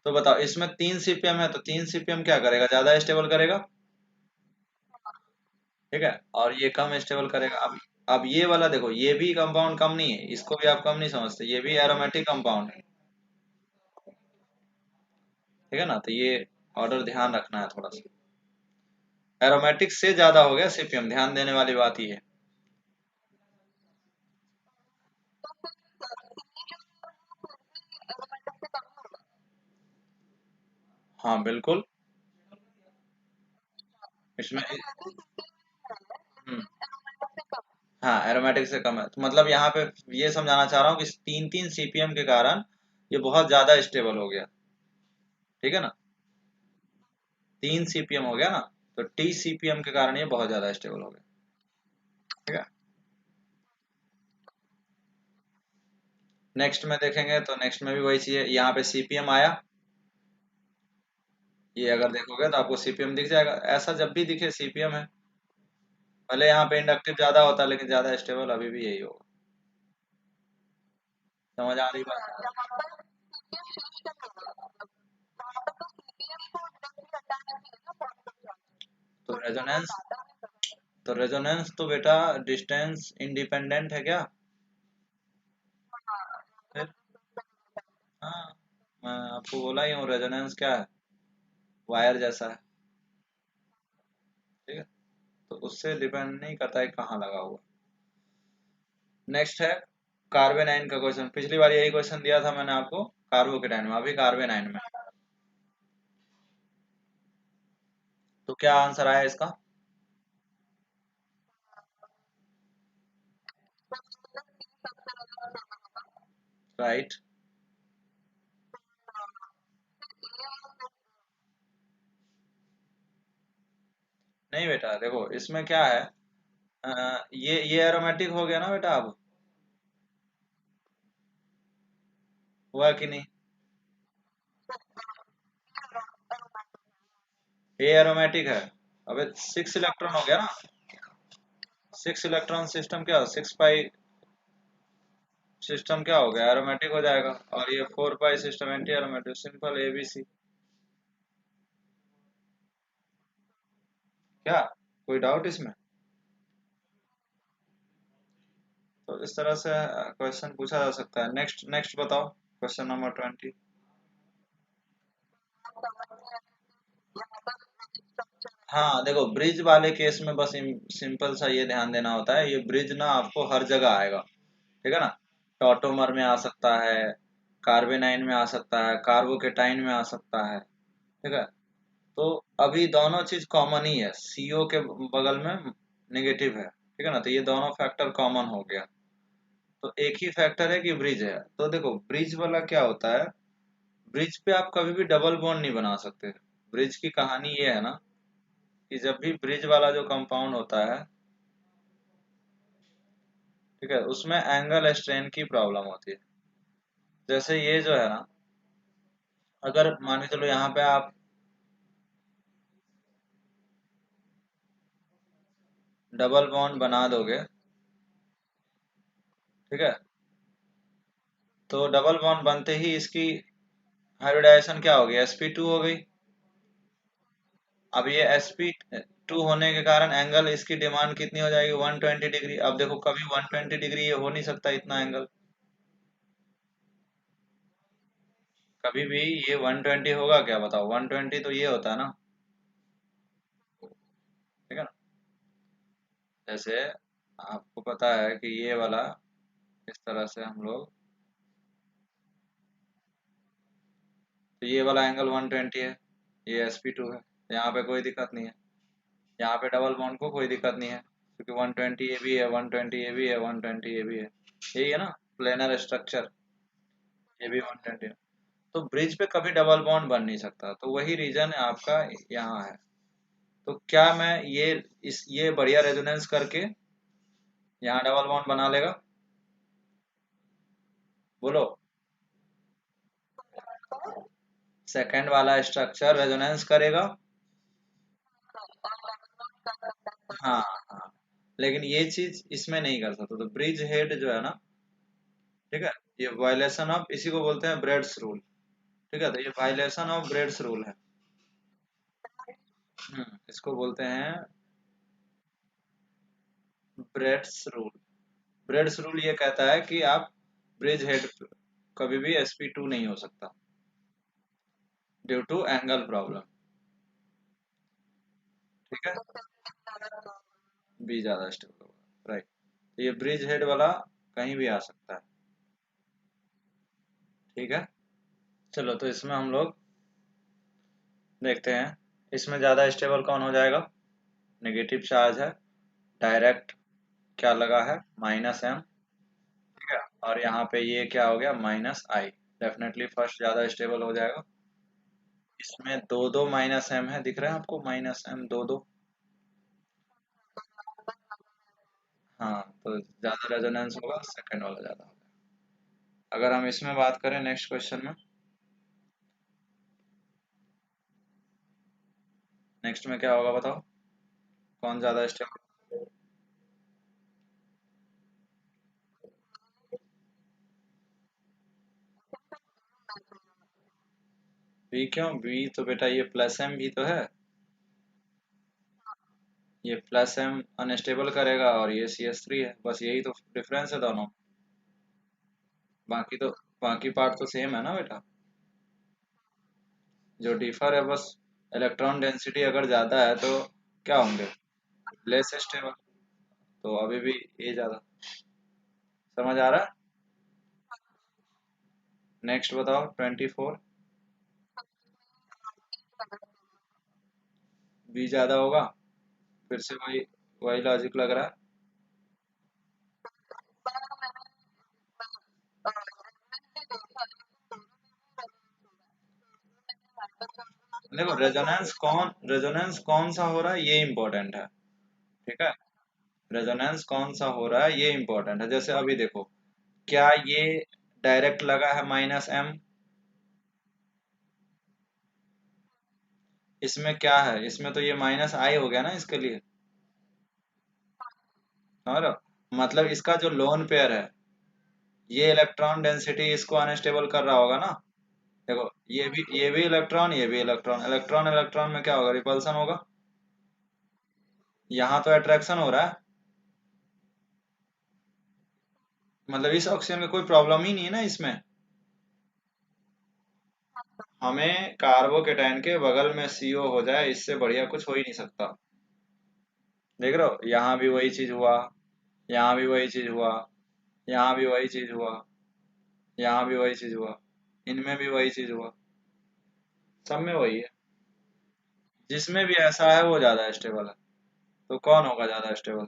तो बताओ इसमें तीन सीपीएम है, तो तीन सीपीएम क्या करेगा, ज्यादा स्टेबल करेगा। ठीक है। और ये कम स्टेबल करेगा। अब ये वाला देखो, ये भी कंपाउंड कम नहीं है, इसको भी आप कम नहीं समझते, ये भी एरोमेटिक कंपाउंड है। ठीक है ना। तो ये ऑर्डर ध्यान रखना है थोड़ा सा। एरोमेटिक से ज्यादा हो गया सीपीएम, ध्यान देने वाली बात ये है। हाँ बिल्कुल। इसमें हम्म, हाँ एरोमेटिक से कम है, तो मतलब यहाँ पे ये समझाना चाह रहा हूँ कि तीन तीन सीपीएम के कारण ये बहुत ज्यादा स्टेबल हो गया। ठीक है ना। तीन सीपीएम हो गया ना, तो टी सीपीएम के कारण ये बहुत ज्यादा स्टेबल हो गया। ठीक है। नेक्स्ट में देखेंगे तो नेक्स्ट में भी वही चीज है, यहाँ पे सीपीएम आया, ये अगर देखोगे तो आपको सीपीएम दिख जाएगा, ऐसा जब भी दिखे सीपीएम है। भले यहाँ पे इंडक्टिव ज्यादा होता है, लेकिन ज्यादा स्टेबल अभी भी यही होगा। समझ आ रही बात। तो रेजोनेंस, तो रेजोनेंस तो बेटा डिस्टेंस इंडिपेंडेंट है क्या। फिर हाँ, मैं आपको बोला ही हूँ रेजोनेंस क्या है, वायर जैसा है। ठीक है। तो उससे डिपेंड नहीं करता है कहाँ लगा हुआ। नेक्स्ट है कार्बेनाइन का क्वेश्चन। पिछली बार यही क्वेश्चन दिया था मैंने आपको कार्बोकेटाइन में, अभी कार्बेनाइन में। तो क्या आंसर आया इसका। राइट। नहीं बेटा देखो इसमें क्या है, ये एरोमेटिक हो गया ना बेटा, अब हुआ कि नहीं। ये एरोमेटिक है। अबे 6 इलेक्ट्रॉन हो गया ना। 6 इलेक्ट्रॉन सिस्टम क्या, 6 पाई सिस्टम क्या हो गया, एरोमेटिक हो जाएगा। और ये 4 pi system anti aromatic, simple ABC। क्या कोई डाउट इसमें। तो इस तरह से क्वेश्चन पूछा जा सकता है। नेक्स्ट नेक्स्ट बताओ क्वेश्चन नंबर 20। हाँ देखो ब्रिज वाले केस में बस सिंपल सा ये ध्यान देना होता है, ये ब्रिज ना आपको हर जगह आएगा। ठीक है ना। टॉटोमर में आ सकता है, कार्बेनाइन में आ सकता है, कार्बोकेटाइन में आ सकता है। ठीक है। तो अभी दोनों चीज कॉमन ही है, CO के बगल में नेगेटिव है। ठीक है ना। तो ये दोनों फैक्टर कॉमन हो गया। तो एक ही फैक्टर है कि ब्रिज है। तो देखो ब्रिज वाला क्या होता है, ब्रिज पे आप कभी भी डबल बॉन्ड नहीं बना सकते। ब्रिज की कहानी ये है ना कि जब भी ब्रिज वाला जो कंपाउंड होता है, ठीक है, उसमें एंगल स्ट्रेन की प्रॉब्लम होती है। जैसे ये जो है ना, अगर मान के चलो यहाँ पे आप डबल बॉन्ड बना दोगे, ठीक है, तो डबल बॉन्ड बनते ही इसकी हाइब्रिडाइजेशन क्या होगी, sp2 हो गई। अब ये SP2 होने के कारण एंगल इसकी डिमांड कितनी हो जाएगी, 120 डिग्री। अब देखो कभी 120 डिग्री ये हो नहीं सकता इतना एंगल, कभी भी ये 120 होगा क्या बताओ, 120 तो ये होता है ना, ठीक है ना। जैसे आपको पता है कि ये वाला इस तरह से हम लोग, तो ये वाला एंगल 120 है, ये SP2 है, यहाँ पे कोई दिक्कत नहीं है, यहाँ पे डबल बॉन्ड को कोई दिक्कत नहीं है, क्योंकि 120 ये भी है, 120 ये भी है, 120 ये भी है, यही है ना प्लेनर स्ट्रक्चर, ये भी 120 है। तो ब्रिज पे कभी डबल बॉन्ड बन नहीं सकता, तो वही रीजन आपका यहाँ है। तो क्या मैं ये बढ़िया रेजोनेंस करके यहाँ डबल बॉन्ड बना लेगा, बोलो। सेकंड वाला स्ट्रक्चर रेजोनेंस करेगा, हाँ हाँ, लेकिन ये चीज इसमें नहीं कर सकते, तो ब्रिज हेड जो है ना, ठीक है, ये वायलेशन ऑफ, इसी को बोलते हैं ब्रेड्स रूल, ठीक है, तो ये वायलेशन ऑफ ब्रेड्स रूल है। इसको बोलते हैं ब्रेड्स रूल। ब्रेड्स रूल ये कहता है कि आप ब्रिज हेड कभी भी SP2 नहीं हो सकता ड्यू टू एंगल प्रॉब्लम, ठीक है, बी ज्यादा स्टेबल होगा, राइट। तो ये ब्रिज हेड वाला कहीं भी आ सकता है, ठीक है। चलो तो इसमें हम लोग देखते हैं, इसमें ज्यादा स्टेबल कौन हो जाएगा, नेगेटिव चार्ज है, डायरेक्ट क्या लगा है, -m, ठीक है, और यहाँ पे ये क्या हो गया, -I, डेफिनेटली फर्स्ट ज्यादा स्टेबल हो जाएगा। इसमें दो दो -m है, दिख रहे हैं आपको, -m दो दो, हाँ, तो ज्यादा रेजोनेंस होगा, सेकंड वाला ज्यादा होगा। अगर हम इसमें बात करें नेक्स्ट क्वेश्चन में, नेक्स्ट में क्या होगा बताओ, कौन ज्यादा स्टेबल, बी क्यों, बी तो बेटा ये +m भी तो है, ये +m अनस्टेबल करेगा और ये CH3 है, बस यही तो डिफरेंस है दोनों, बाकी तो बाकी पार्ट तो सेम है ना बेटा, जो डिफर है बस इलेक्ट्रॉन डेंसिटी अगर ज्यादा है तो क्या होंगे, लेस स्टेबल, तो अभी भी ये ज्यादा, समझ आ रहा है। नेक्स्ट बताओ 24, बी ज्यादा होगा, फिर से वही वही लॉजिक लग रहा है। देखो रेजोनेंस कौन सा हो रहा है ये इम्पोर्टेंट है, ठीक है, रेजोनेंस कौन सा हो रहा है ये इम्पोर्टेंट है। जैसे अभी देखो, क्या ये डायरेक्ट लगा है -m, इसमें क्या है, इसमें तो ये -I हो गया ना इसके लिए, और मतलब इसका जो लोन पेयर है, ये इलेक्ट्रॉन डेंसिटी इसको अनस्टेबल कर रहा होगा ना, देखो ये भी इलेक्ट्रॉन, ये भी इलेक्ट्रॉन, इलेक्ट्रॉन इलेक्ट्रॉन में क्या होगा, रिपल्सन होगा, यहाँ तो अट्रैक्शन हो रहा है, मतलब इस ऑक्सीजन में कोई प्रॉब्लम ही नहीं है ना इसमें, हमें कार्बोकेटाइन के बगल में CO हो जाए, इससे बढ़िया कुछ हो ही नहीं सकता। देख रहे हो, यहाँ भी वही चीज हुआ, यहाँ भी वही चीज हुआ, यहाँ भी वही चीज हुआ, यहाँ भी वही चीज हुआ, इनमें भी वही चीज हुआ, सब में वही है, जिसमें भी ऐसा है वो ज्यादा स्टेबल है, तो कौन होगा ज्यादा स्टेबल,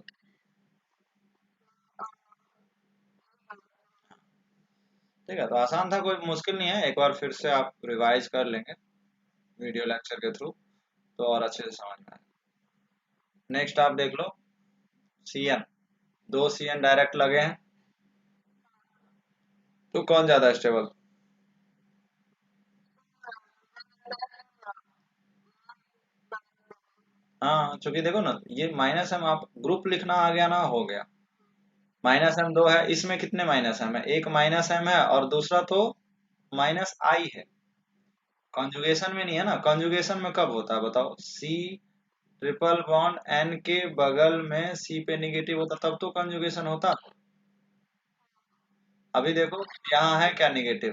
ठीक है। तो आसान था, कोई मुश्किल नहीं है, एक बार फिर से आप रिवाइज कर लेंगे वीडियो लेक्चर के थ्रू, तो और अच्छे से समझ में आए। नेक्स्ट आप देख लो, CN, दो CN डायरेक्ट लगे हैं, तो कौन ज्यादा स्टेबल, हाँ, क्योंकि देखो ना, ये -m आप ग्रुप लिखना आ गया ना, हो गया, -m दो है, इसमें कितने -m है, एक -m है और दूसरा तो -I है, कॉन्जुगेशन में नहीं है ना, कॉन्जुगेशन में कब होता है बताओ, सी ट्रिपल बॉन्ड एन के बगल में सी पे निगेटिव होता तब तो कॉन्जुगेशन होता। अभी देखो यहाँ है क्या निगेटिव,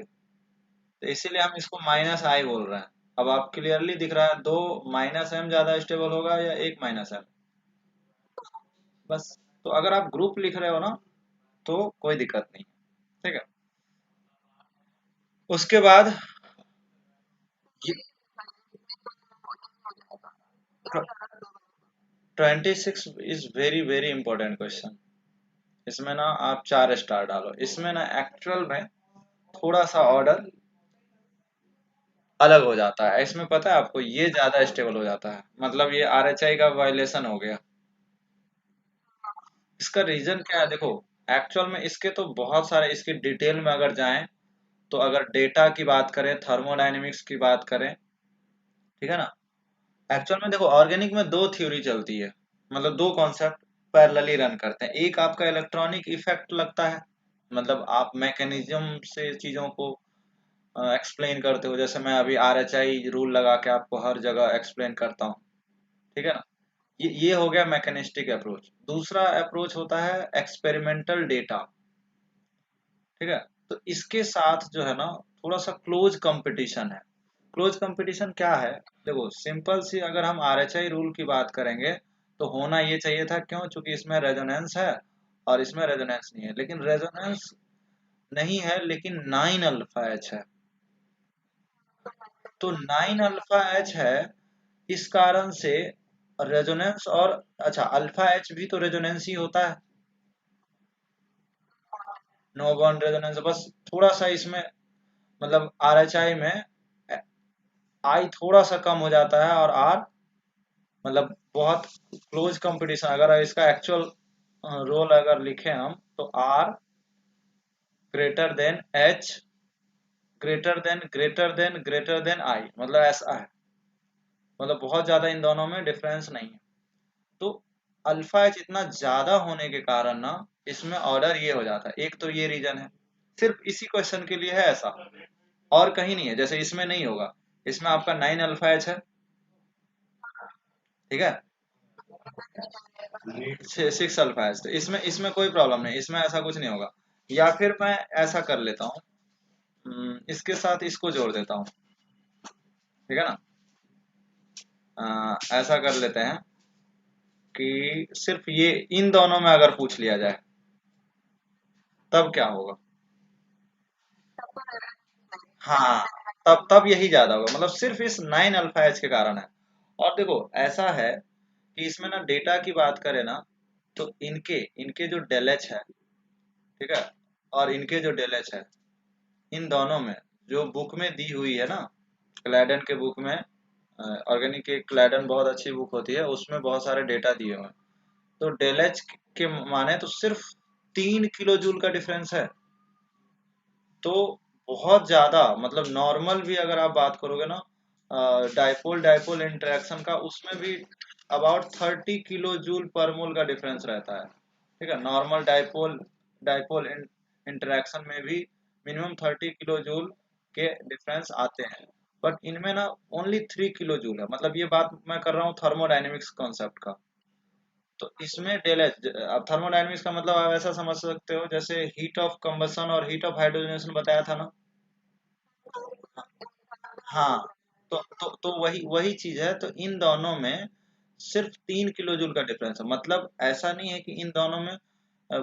तो इसीलिए हम इसको माइनस आई बोल रहे हैं। अब आप क्लियरली दिख रहा है, दो माइनस एम ज्यादा स्टेबल होगा या एक माइनस एम, बस। तो अगर आप ग्रुप लिख रहे हो ना तो कोई दिक्कत नहीं, ठीक है। उसके बाद 26 is very very important question. इसमें ना आप 4 स्टार डालो, इसमें ना एक्चुअल में थोड़ा सा ऑर्डर अलग हो जाता है। इसमें पता है आपको, ये ज्यादा स्टेबल हो जाता है, मतलब ये आरएचआई का वायलेशन हो गया। इसका रीजन क्या है देखो, एक्चुअल में इसके तो बहुत सारे, इसकी डिटेल में अगर जाएं तो अगर डेटा की बात करें, थर्मोडायनेमिक्स की बात करें, ठीक है ना। एक्चुअल में देखो ऑर्गेनिक में दो थ्योरी चलती है, मतलब दो कॉन्सेप्ट पैरेलली रन करते हैं। एक आपका इलेक्ट्रॉनिक इफेक्ट लगता है, मतलब आप मैकेनिज्म से चीजों को एक्सप्लेन करते हो, जैसे मैं अभी आरएचआई रूल लगा के आपको हर जगह एक्सप्लेन करता हूँ, ठीक है ना। ये हो गया मैकेनिस्टिक अप्रोच। दूसरा अप्रोच होता है एक्सपेरिमेंटल डेटा, ठीक है। तो इसके साथ जो है ना थोड़ा सा क्लोज कंपटीशन है। क्लोज कंपटीशन क्या है, देखो सिंपल सी, अगर हम आरएचआई रूल की बात करेंगे तो होना ये चाहिए था, क्यों, चूंकि इसमें रेजोनेंस है और इसमें रेजोनेंस नहीं है, लेकिन रेजोनेंस नहीं है लेकिन 9 अल्फा एच है। तो 9 अल्फा एच है, इस कारण से रेजोनेंस और, अच्छा अल्फा एच भी तो रेजोनेंस ही होता है, नो बॉन्ड रेजोनेंस। बस थोड़ा सा इसमें, मतलब आरएचआई में आई थोड़ा सा कम हो जाता है और आर, मतलब बहुत क्लोज कंपटीशन। अगर इसका एक्चुअल रोल अगर लिखे हम तो R greater than H greater than I, मतलब ऐसा है, मतलब बहुत ज्यादा इन दोनों में डिफरेंस नहीं है। तो अल्फा एच इतना ज्यादा होने के कारण ना इसमें ऑर्डर ये हो जाता है। एक तो ये रीजन है, सिर्फ इसी क्वेश्चन के लिए है ऐसा, और कहीं नहीं है। जैसे इसमें नहीं होगा, इसमें आपका 9 अल्फा एच है, ठीक है, 6 अल्फा एच, तो इसमें इसमें कोई प्रॉब्लम नहीं, इसमें ऐसा कुछ नहीं होगा। या फिर मैं ऐसा कर लेता हूँ, इसके साथ इसको जोड़ देता हूँ, ठीक है ना। ऐसा कर लेते हैं कि सिर्फ ये इन दोनों में अगर पूछ लिया जाए तब क्या होगा। हाँ, तब यही ज्यादा होगा, मतलब सिर्फ इस 9 अल्फा एच के कारण है। और देखो ऐसा है कि इसमें ना डेटा की बात करें ना, तो इनके इनके जो डेल एच है, ठीक है, और इनके जो डेल एच है, इन दोनों में जो बुक में दी हुई है ना, क्लैडन के बुक में, ऑर्गेनिक के क्लैडन बहुत अच्छी बुक होती है, उसमें बहुत सारे डेटा दिए हुए हैं। तो डेल एच के माने तो सिर्फ 3 किलो जूल का डिफरेंस है। तो बहुत ज्यादा, मतलब नॉर्मल भी अगर आप बात करोगे ना, डाइपोल डाइपोल इंटरेक्शन का, उसमें भी अबाउट 30 किलो जूल पर मोल का डिफरेंस रहता है, ठीक है। नॉर्मल डाइपोल डाइपोल इंटरेक्शन में भी मिनिमम 30 किलो जूल के डिफरेंस आते हैं। बट इनमें ना ओनली 3 किलो जूल है, मतलब ये बात मैं कर रहा हूँ थर्मोडाइनमिक्स कॉन्सेप्ट का। तो इसमें डेल एच, अब थर्मोडायनेमिक्स का मतलब आप ऐसा समझ सकते हो जैसे हीट ऑफ कंबसन और हीट ऑफ हाइड्रोजनेशन बताया था ना। हाँ, तो वही वही चीज है। तो इन दोनों में सिर्फ 3 किलो जूल का डिफरेंस है, मतलब ऐसा नहीं है कि इन दोनों में अ,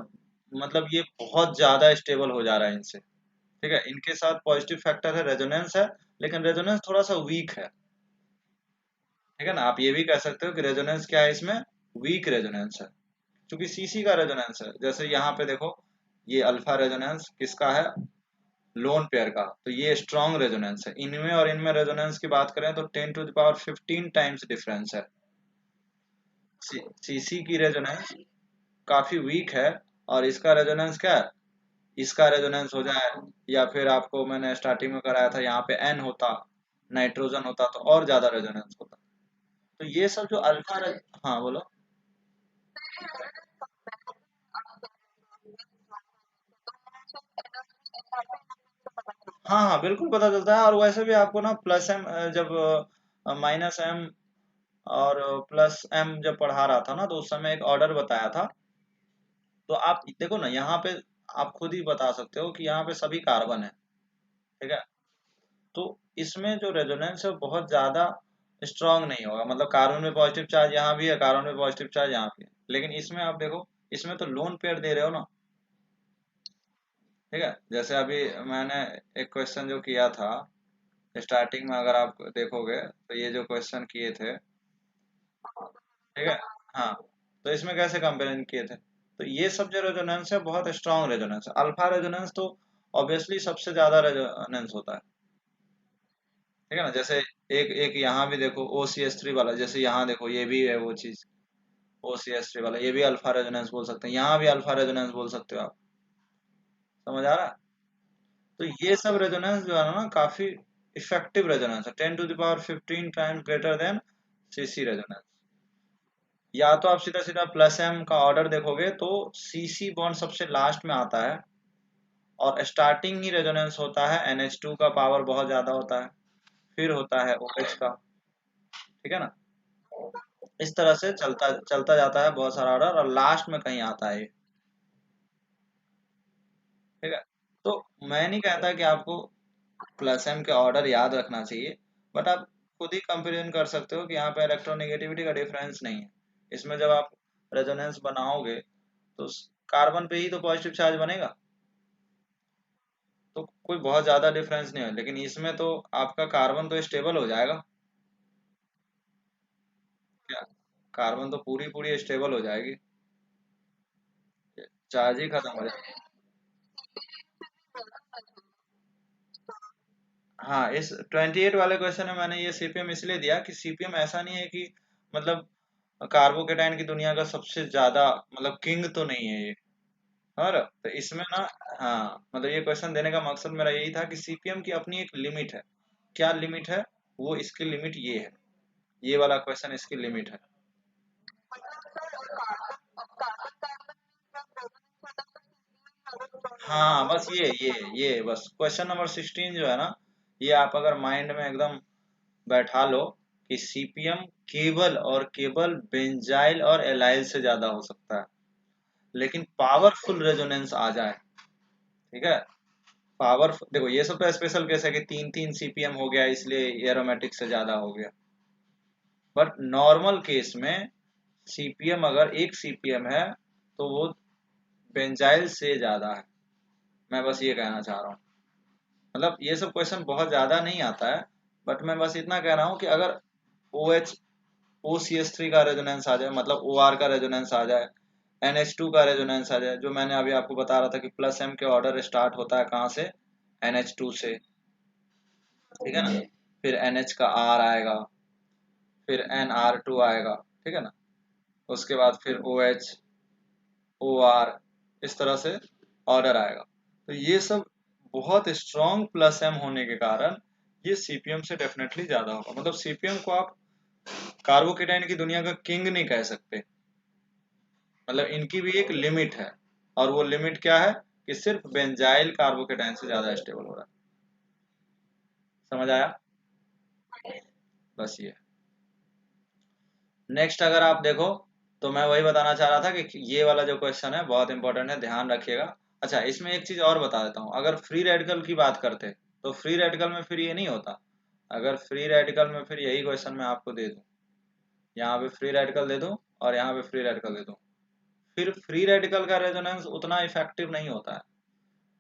मतलब ये बहुत ज्यादा स्टेबल हो जा रहा है इनसे, ठीक है। इनके साथ पॉजिटिव फैक्टर है, रेजोनेंस है, लेकिन रेजोनेंस थोड़ा सा वीक है, ठीक है ना। आप ये भी कह सकते हो कि रेजोनेंस क्या है इसमें, वीक रेजोनेंस है, क्योंकि सीसी का रेजोनेंस है। जैसे यहाँ पे देखो, ये अल्फा रेजोनेंस किसका है, लोन पेयर का, तो ये स्ट्रॉन्ग रेजोनेंस है। इनमें और इनमें रेजोनेंस की बात करें तो 10 to the power 15 times difference है। सीसी की रेजोनेंस काफी वीक है, और इसका रेजोनेंस क्या है, इसका रेजोनेंस हो जाए, या फिर आपको मैंने स्टार्टिंग में कराया था, यहाँ पे एन होता, नाइट्रोजन होता तो और ज्यादा रेजोनेंस होता। तो ये सब जो हाँ बोलो। हाँ हाँ बिल्कुल पता चलता है। और वैसे भी आपको ना प्लस एम, जब माइनस एम और प्लस एम जब पढ़ा रहा था ना, तो उस समय एक ऑर्डर बताया था। तो आप देखो ना यहाँ पे, आप खुद ही बता सकते हो कि यहाँ पे सभी कार्बन है, ठीक है। तो इसमें जो रेजोनेंस है वो बहुत ज्यादा स्ट्रांग नहीं होगा। मतलब कार्बन में पॉजिटिव चार्ज यहाँ भी है, कार्बन में पॉजिटिव चार्ज यहाँ भी है, लेकिन इसमें आप देखो, इसमें तो लोन पेयर दे रहे हो ना, ठीक है। जैसे अभी मैंने एक क्वेश्चन जो किया था स्टार्टिंग में, अगर आप देखोगे तो ये जो क्वेश्चन किए थे, ठीक है। हाँ, तो इसमें कैसे कंपेरिजन किए थे, तो ये सब जो रेजोनेंस है बहुत स्ट्रांग रेजोनेंस है। अल्फा रेजोनेंस तो ऑब्वियसली सबसे ज्यादा रेजोनेंस होता है, ठीक है ना। जैसे एक एक यहाँ भी देखो OCH3 वाला, जैसे यहाँ देखो ये भी है वो चीज, OCH3 वाला, ये भी अल्फा रेजोनेंस बोल सकते हैं, यहाँ भी अल्फा रेजोनेंस बोल सकते हो आप। समझ आ रहा है। तो ये सब रेजोनेंस जो है ना काफी इफेक्टिव रेजोनेंस है, 10 to the power 15 times greater than CC resonance. या तो आप सीधा सीधा प्लस एम का ऑर्डर देखोगे तो CC बॉन्ड सबसे लास्ट में आता है, और स्टार्टिंग ही रेजोनेंस होता है NH2 का पावर बहुत ज्यादा होता है, फिर होता है OH का, ठीक है ना। इस तरह से चलता चलता जाता है बहुत सारा ऑर्डर, और लास्ट में कहीं आता है ये, ठीक है। तो मैं नहीं कहता कि आपको प्लस एम के ऑर्डर याद रखना चाहिए, बट आप खुद ही कंपेरिजन कर सकते हो कि यहाँ पे इलेक्ट्रोनेगेटिविटी का डिफरेंस नहीं है। इसमें जब आप रेजोनेंस बनाओगे तो कार्बन पे ही तो पॉजिटिव चार्ज बनेगा, तो कोई बहुत ज्यादा डिफरेंस नहीं है। लेकिन इसमें तो आपका कार्बन तो स्टेबल हो जाएगा, क्या, कार्बन तो पूरी पूरी स्टेबल हो जाएगी, चार्ज ही खत्म हो जाएगा। हाँ, इस 28 वाले क्वेश्चन में मैंने ये सीपीएम इसलिए दिया कि सीपीएम ऐसा नहीं है कि मतलब कार्बोकेटाइन की दुनिया का सबसे ज्यादा मतलब किंग तो नहीं है ये। और तो इसमें ना, हाँ मतलब ये क्वेश्चन देने का मकसद मेरा यही था कि सीपीएम की अपनी एक लिमिट है। क्या लिमिट है, वो इसकी लिमिट ये है, ये वाला क्वेश्चन इसकी लिमिट है। हाँ बस ये बस क्वेश्चन नंबर 16 जो है ना, ये आप अगर माइंड में एकदम बैठा लो कि सीपीएम केवल और केवल बेंजाइल और एलाइल से ज्यादा हो सकता है, लेकिन पावरफुल रेजोनेंस आ जाए, ठीक है। पावर देखो, ये सब तो स्पेशल केस है कि 3 3 CPM हो गया इसलिए एरोमेटिक से ज्यादा हो गया, बट नॉर्मल केस में सीपीएम अगर 1 CPM है तो वो बेंजाइल से ज्यादा है। मैं बस ये कहना चाह रहा हूँ। मतलब ये सब क्वेश्चन बहुत ज्यादा नहीं आता है, बट मैं बस इतना कह रहा हूँ कि अगर OH OCH3 का रेजोनेंस आ जाए, मतलब OR का रेजोनेंस आ जाए, NH2 का रेजोनेंस आ जाए, जो मैंने अभी आपको बता रहा था कि प्लस एम के ऑर्डर स्टार्ट होता है कहाँ से, NH2 से, ठीक है ना। फिर NH का R आएगा, फिर NR2 आएगा, ठीक है ना। उसके बाद फिर OH OR, इस तरह से ऑर्डर आएगा। तो ये सब बहुत स्ट्रॉन्ग प्लस एम होने के कारण ये सीपीएम से डेफिनेटली ज्यादा होगा। मतलब सीपीएम को आप कार्बोकेटाइन की दुनिया का किंग नहीं कह सकते, मतलब इनकी भी एक लिमिट है, और वो लिमिट क्या है कि सिर्फ बेंजाइल कार्बोकेटाइन से ज्यादा स्टेबल हो रहा है। समझ आया। बस ये। नेक्स्ट अगर आप देखो, तो मैं वही बताना चाह रहा था कि ये वाला जो क्वेश्चन है बहुत इंपॉर्टेंट है, ध्यान रखिएगा। अच्छा, इसमें एक चीज और बता देता हूँ, अगर फ्री रेडिकल की बात करते तो फ्री रेडिकल में फिर ये नहीं होता। अगर फ्री रेडिकल में फिर यही क्वेश्चन मैं आपको दे दूं, यहाँ पे फ्री रेडिकल दे दूं और यहाँ पे फ्री रेडिकल दे दूं, फिर फ्री रेडिकल का रेजोनेंस उतना इफेक्टिव नहीं होता है।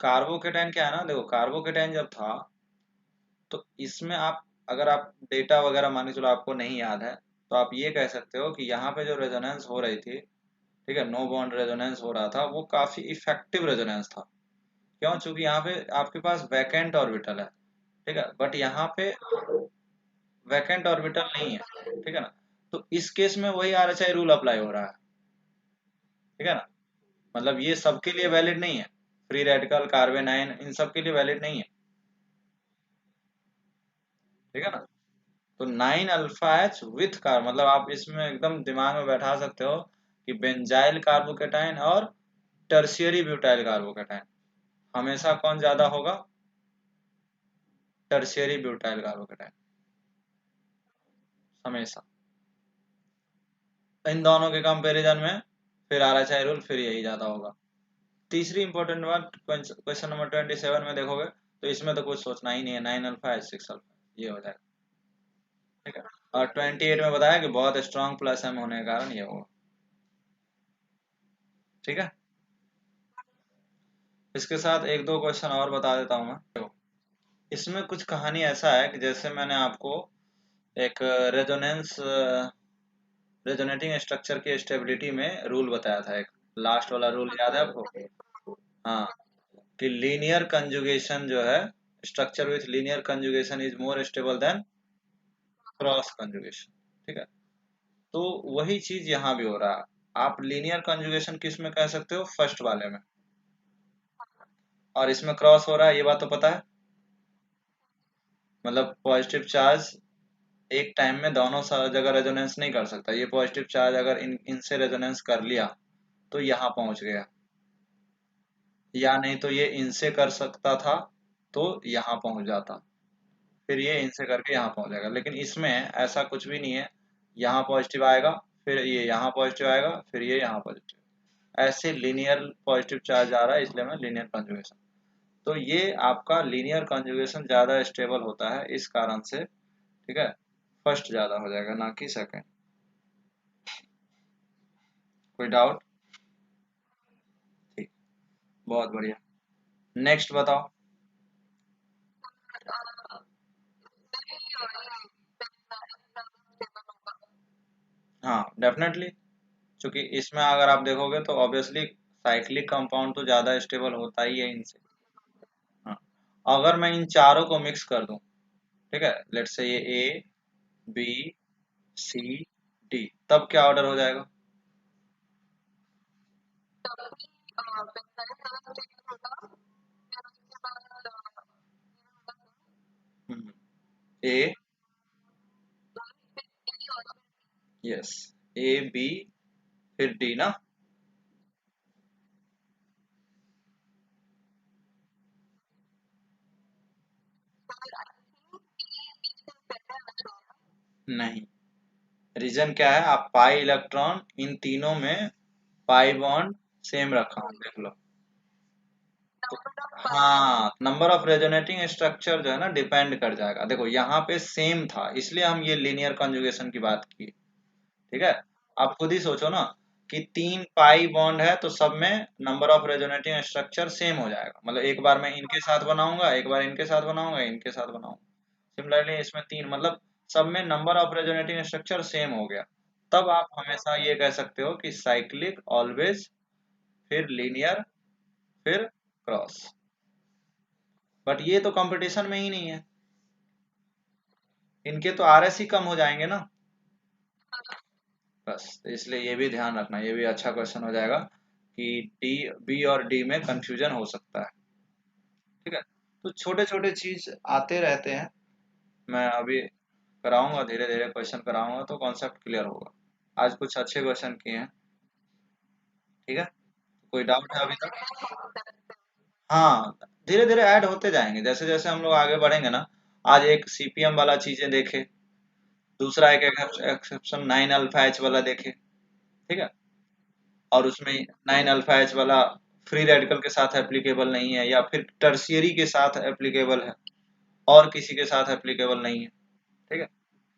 कार्बोकेटाइन क्या है ना, देखो कार्बोकेटाइन जब था तो इसमें आप, अगर आप डेटा वगैरह मान के चलो आपको नहीं याद है, तो आप ये कह सकते हो कि यहाँ पे जो रेजोनेंस हो रही थी, ठीक है, नो बॉन्ड रेजोनेंस हो रहा था, वो काफी इफेक्टिव रेजोनेंस था। क्यों, चूंकि यहाँ पे आपके पास वैकेंट ऑर्बिटल है, ठीक है, बट यहाँ पे वैकेंट ऑर्बिटल नहीं है, ठीक है ना। तो इस केस में वही RHI रूल अप्लाई हो रहा है, ठीक है ना। मतलब ये सबके लिए वैलिड नहीं है, फ्री रेडिकल कार्बेनाइन इन सब के लिए वैलिड नहीं है, ठीक है ना। तो 9 अल्फा H विथ कार, मतलब आप इसमें एकदम दिमाग में बैठा सकते हो कि बेंजाइल कार्बोकेटाइन और टर्शियरी ब्यूटाइल कार्बोकेटाइन हमेशा कौन ज्यादा होगा, टर्शियरी ब्यूटाइल कार्बोकेटाइन, हमेशा इन दोनों के कंपैरिजन में फिर RHI रूल फिर यही ज्यादा होगा। तीसरी इंपॉर्टेंट बात क्वेश्चन नंबर 27 में देखोगे तो इसमें तो कुछ सोचना ही नहीं है, 9 अल्फा एच 6 अल्फा ये हो जाएगा। ठीक है, और 28 में बताया कि बहुत स्ट्रॉन्ग प्लस एम होने के कारण ये होगा। ठीक है, इसके साथ एक दो क्वेश्चन और बता देता हूँ मैं। इसमें कुछ कहानी ऐसा है कि जैसे मैंने आपको एक रेजोनेंस रेजोनेटिंग स्ट्रक्चर की स्टेबिलिटी में रूल बताया था, एक लास्ट वाला रूल याद है आपको? हाँ, कि लीनियर कंजुगेशन जो है, structure with linear conjugation is more stable then cross conjugation. ठीक है, तो वही चीज यहाँ भी हो रहा है। आप लीनियर कंजुगेशन किस में कह सकते हो? फर्स्ट वाले में, और इसमें क्रॉस हो रहा है, ये बात तो पता है। मतलब पॉजिटिव चार्ज एक टाइम में दोनों जगह रेजोनेंस नहीं कर सकता। ये पॉजिटिव चार्ज अगर इनसे रेजोनेंस कर लिया तो यहाँ पहुंच गया, या नहीं तो ये इनसे कर सकता था तो यहाँ पहुंच जाता, फिर ये इनसे करके यहाँ पहुंच जाएगा। लेकिन इसमें ऐसा कुछ भी नहीं है, यहाँ पॉजिटिव आएगा, फिर ये यहाँ पॉजिटिव आएगा, फिर ये यहाँ पॉजिटिव, ऐसे लीनियर पॉजिटिव चार्ज आ रहा है, इसलिए मैं लीनियर कंजुगेशन। तो ये आपका लीनियर कंजुगेशन ज्यादा स्टेबल होता है इस कारण से। ठीक है, फर्स्ट ज्यादा हो जाएगा ना कि सेकंड। कोई डाउट? ठीक, बहुत बढ़िया। नेक्स्ट बताओ। हाँ डेफिनेटली, क्योंकि इसमें अगर आप देखोगे तो ऑब्वियसली साइक्लिक कंपाउंड तो ज्यादा स्टेबल होता ही है इनसे। हाँ, अगर मैं इन चारों को मिक्स कर दूं, ठीक है, लेट्स से ये ए बी सी डी, तब क्या ऑर्डर हो जाएगा? ए, यस, ए बी फिर डी ना। नहीं, रीजन क्या है? आप पाई इलेक्ट्रॉन इन तीनों में पाई बॉन्ड सेम रखा हूं, देख लो। हाँ, नंबर ऑफ रेजोनेटिंग स्ट्रक्चर जो है ना डिपेंड कर जाएगा। देखो यहाँ पे सेम था इसलिए हम ये लीनियर कंजुगेशन की बात की। ठीक है, आप खुद ही सोचो ना कि तीन पाई बॉन्ड है तो सब में number of resonating structure same हो जाएगा। मतलब एक बार मैं इनके साथ बनाऊंगा, एक बार इनके साथ बनाऊंगा, इनके साथ बनाऊंगा, सिमिलरली इसमें तीन, मतलब सब में number of resonating structure same हो गया। तब आप हमेशा ये कह सकते हो कि साइक्लिक ऑलवेज, फिर लीनियर, फिर क्रॉस। बट ये तो कंपटीशन में ही नहीं है, इनके तो RS ही कम हो जाएंगे ना। बस तो इसलिए ये भी ध्यान रखना, ये भी अच्छा क्वेश्चन हो जाएगा कि डी, बी और डी में कंफ्यूजन हो सकता है। ठीक है, तो छोटे छोटे चीज आते रहते हैं, मैं अभी कराऊंगा, धीरे धीरे क्वेश्चन कराऊंगा तो कॉन्सेप्ट क्लियर होगा। आज कुछ अच्छे क्वेश्चन किए हैं। ठीक है, कोई डाउट है अभी तक? हाँ, धीरे धीरे ऐड होते जाएंगे जैसे जैसे हम लोग आगे बढ़ेंगे ना। आज एक CPM वाला चीजें देखे, दूसरा एक एक्सेप्शन 9 अल्फा H वाला देखे। ठीक है, और उसमें 9 अल्फा H वाला फ्री रेडिकल के साथ एप्लीकेबल नहीं है, या फिर टर्शियरी के साथ एप्लीकेबल है और किसी के साथ एप्लीकेबल नहीं है। ठीक है,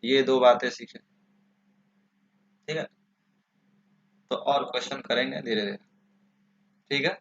ये दो बातें सीखे। ठीक है, तो और क्वेश्चन करेंगे धीरे धीरे। ठीक है।